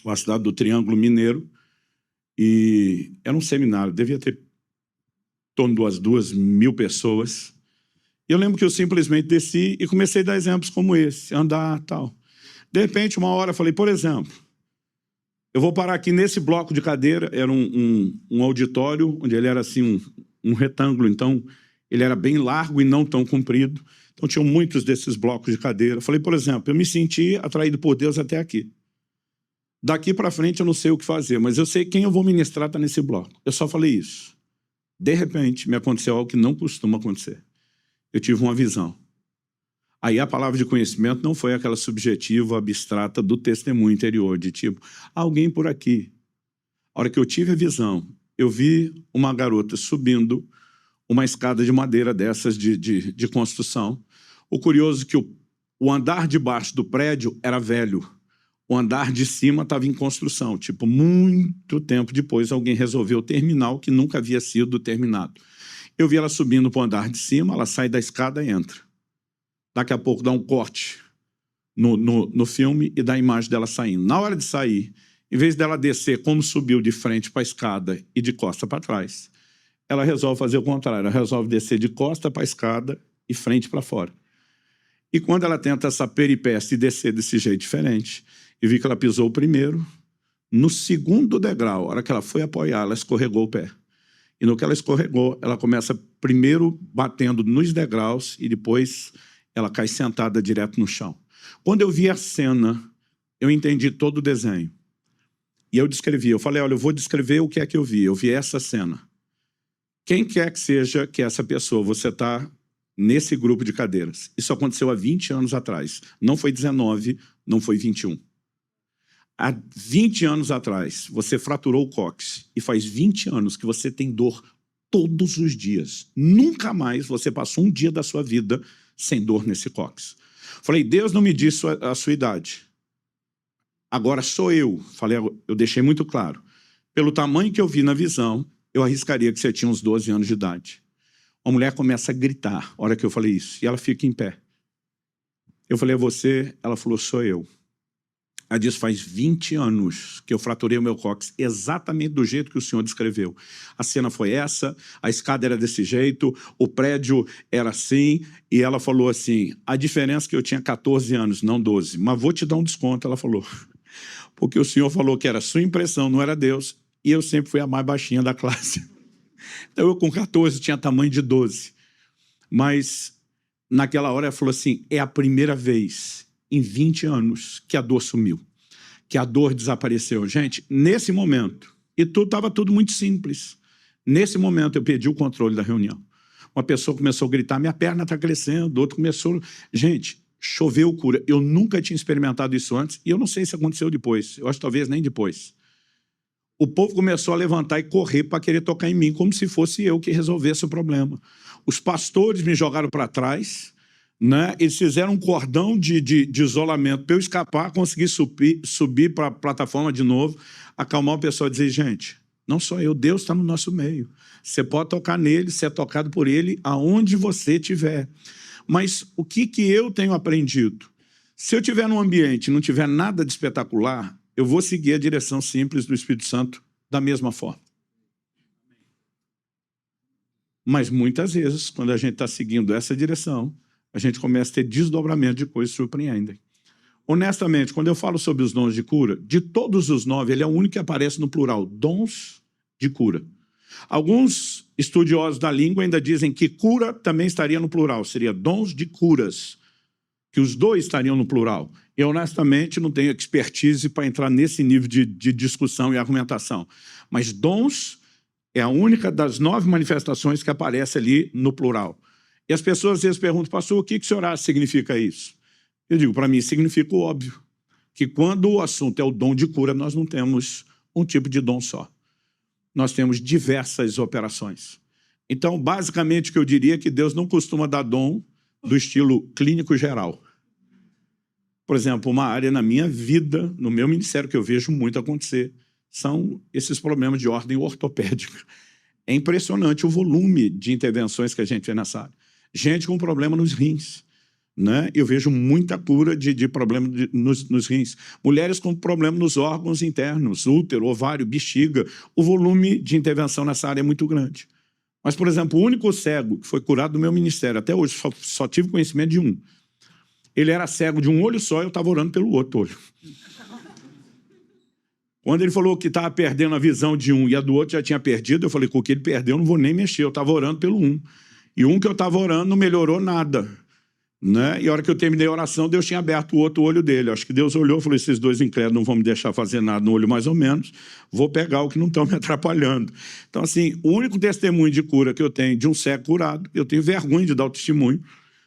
uma cidade do Triângulo Mineiro e era um seminário, devia ter em torno de 2.000 pessoas. E eu lembro que eu simplesmente desci e comecei a dar exemplos como esse, andar e tal. De repente, uma hora, eu falei, por exemplo, eu vou parar aqui nesse bloco de cadeira, era um auditório, onde ele era assim, um retângulo, então ele era bem largo e não tão comprido. Então tinham muitos desses blocos de cadeira. Eu falei, por exemplo, eu me senti atraído por Deus até aqui. Daqui para frente eu não sei o que fazer, mas eu sei quem eu vou ministrar está nesse bloco. Eu só falei isso. De repente, me aconteceu algo que não costuma acontecer. Eu tive uma visão. Aí a palavra de conhecimento não foi aquela subjetiva, abstrata do testemunho interior, de tipo, alguém por aqui. A hora que eu tive a visão, eu vi uma garota subindo uma escada de madeira dessas de construção. O curioso é que o andar de baixo do prédio era velho. O andar de cima estava em construção. Tipo, muito tempo depois, alguém resolveu terminar o que nunca havia sido terminado. Eu vi ela subindo para o andar de cima, ela sai da escada e entra. Daqui a pouco dá um corte no filme e dá a imagem dela saindo. Na hora de sair, em vez dela descer como subiu de frente para a escada e de costa para trás, ela resolve fazer o contrário. Ela resolve descer de costa para a escada e frente para fora. E quando ela tenta essa peripécia e descer desse jeito diferente, eu vi que ela pisou o primeiro, no segundo degrau, a hora que ela foi apoiar, ela escorregou o pé. E no que ela escorregou, ela começa primeiro batendo nos degraus e depois ela cai sentada direto no chão. Quando eu vi a cena, eu entendi todo o desenho. E eu descrevi, eu falei, olha, eu vou descrever o que é que eu vi. Eu vi essa cena. Quem quer que seja que essa pessoa, você está nesse grupo de cadeiras. Isso aconteceu há 20 anos atrás. Não foi 19, não foi 21. Há 20 anos atrás, você fraturou o cóccix e faz 20 anos que você tem dor todos os dias. Nunca mais você passou um dia da sua vida sem dor nesse cóccix. Falei, Deus não me disse a sua idade. Agora sou eu. Falei, eu deixei muito claro. Pelo tamanho que eu vi na visão, eu arriscaria que você tinha uns 12 anos de idade. Uma mulher começa a gritar, a hora que eu falei isso, e ela fica em pé. Eu falei, é você? Ela falou, sou eu. Ela disse, faz 20 anos que eu fraturei o meu cóccix, exatamente do jeito que o senhor descreveu. A cena foi essa, a escada era desse jeito, o prédio era assim, e ela falou assim, a diferença é que eu tinha 14 anos, não 12, mas vou te dar um desconto, ela falou. Porque o senhor falou que era sua impressão, não era Deus, e eu sempre fui a mais baixinha da classe. Então eu com 14 tinha tamanho de 12. Mas naquela hora ela falou assim, é a primeira vez em 20 anos que a dor sumiu, que a dor desapareceu. Gente, nesse momento, e estava tudo muito simples, nesse momento eu perdi o controle da reunião. Uma pessoa começou a gritar, minha perna está crescendo, outro começou... Gente, choveu cura. Eu nunca tinha experimentado isso antes, e eu não sei se aconteceu depois, eu acho que talvez nem depois. O povo começou a levantar e correr para querer tocar em mim, como se fosse eu que resolvesse o problema. Os pastores me jogaram para trás, né? Eles fizeram um cordão de isolamento para eu escapar, conseguir subir para a plataforma de novo, acalmar o pessoal e dizer, gente, não sou eu, Deus está no nosso meio. Você pode tocar nele, ser tocado por ele aonde você estiver. Mas o que eu tenho aprendido? Se eu estiver num ambiente e não tiver nada de espetacular, eu vou seguir a direção simples do Espírito Santo da mesma forma. Mas muitas vezes, quando a gente está seguindo essa direção, a gente começa a ter desdobramento de coisas que surpreendem. Honestamente, quando eu falo sobre os dons de cura, de todos os 9, ele é o único que aparece no plural, dons de cura. Alguns estudiosos da língua ainda dizem que cura também estaria no plural, seria dons de curas, que os dois estariam no plural. Eu, honestamente, não tenho expertise para entrar nesse nível de discussão e argumentação. Mas dons é a única das 9 manifestações que aparece ali no plural. E as pessoas às vezes perguntam, pastor, o que o senhor acha que significa isso? Eu digo, para mim significa o óbvio, que quando o assunto é o dom de cura, nós não temos um tipo de dom só. Nós temos diversas operações. Então, basicamente, o que eu diria é que Deus não costuma dar dom do estilo clínico geral. Por exemplo, uma área na minha vida, no meu ministério, que eu vejo muito acontecer, são esses problemas de ordem ortopédica. É impressionante o volume de intervenções que a gente vê nessa área. Gente com problema nos rins, né? Eu vejo muita cura de problema nos rins. Mulheres com problema nos órgãos internos, útero, ovário, bexiga. O volume de intervenção nessa área é muito grande. Mas, por exemplo, o único cego que foi curado do meu ministério, até hoje, só tive conhecimento de um. Ele era cego de um olho só e eu estava orando pelo outro olho. Quando ele falou que estava perdendo a visão de um e a do outro já tinha perdido, eu falei, com o que ele perdeu eu não vou nem mexer, eu estava orando pelo um. E um que eu estava orando não melhorou nada. Né? E a hora que eu terminei a oração, Deus tinha aberto o outro olho dele. Acho que Deus olhou e falou, esses dois incrédulos não vão me deixar fazer nada no olho mais ou menos, vou pegar o que não estão me atrapalhando. Então, assim, o único testemunho de cura que eu tenho de um cego curado, eu tenho vergonha de dar o testemunho,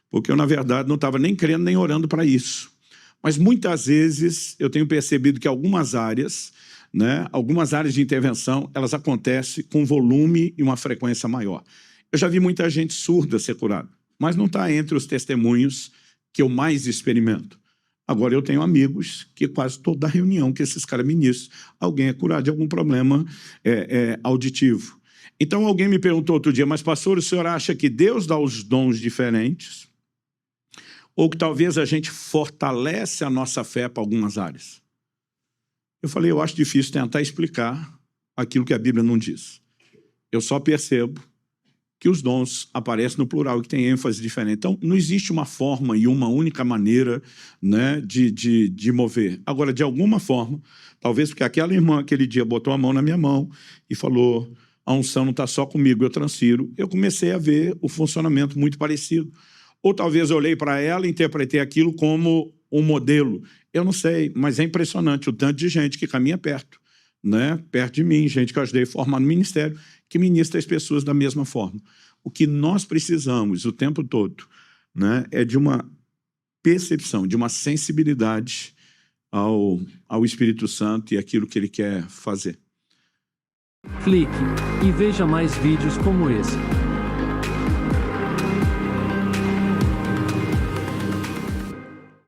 porque eu, na verdade, não estava nem crendo nem orando para isso. Mas muitas vezes eu tenho percebido que algumas áreas, né, algumas áreas de intervenção, elas acontecem com volume e uma frequência maior. Eu já vi muita gente surda ser curada, mas não está entre os testemunhos que eu mais experimento. Agora, eu tenho amigos que quase toda reunião que esses caras ministram, alguém é curado de algum problema auditivo. Então, alguém me perguntou outro dia, mas pastor, o senhor acha que Deus dá os dons diferentes? Ou que talvez a gente fortalece a nossa fé para algumas áreas? Eu falei, eu acho difícil tentar explicar aquilo que a Bíblia não diz. Eu só percebo que os dons aparecem no plural, que tem ênfase diferente. Então, não existe uma forma e uma única maneira, né, de mover. Agora, de alguma forma, talvez porque aquela irmã, aquele dia, botou a mão na minha mão e falou, a unção não está só comigo, eu transfiro. Eu comecei a ver o funcionamento muito parecido. Ou talvez eu olhei para ela e interpretei aquilo como um modelo. Eu não sei, mas é impressionante o tanto de gente que caminha perto, né? Perto de mim, gente que eu ajudei a formar no ministério, que ministra as pessoas da mesma forma. O que nós precisamos o tempo todo, né, é de uma percepção, de uma sensibilidade ao Espírito Santo e aquilo que ele quer fazer. Clique e veja mais vídeos como esse.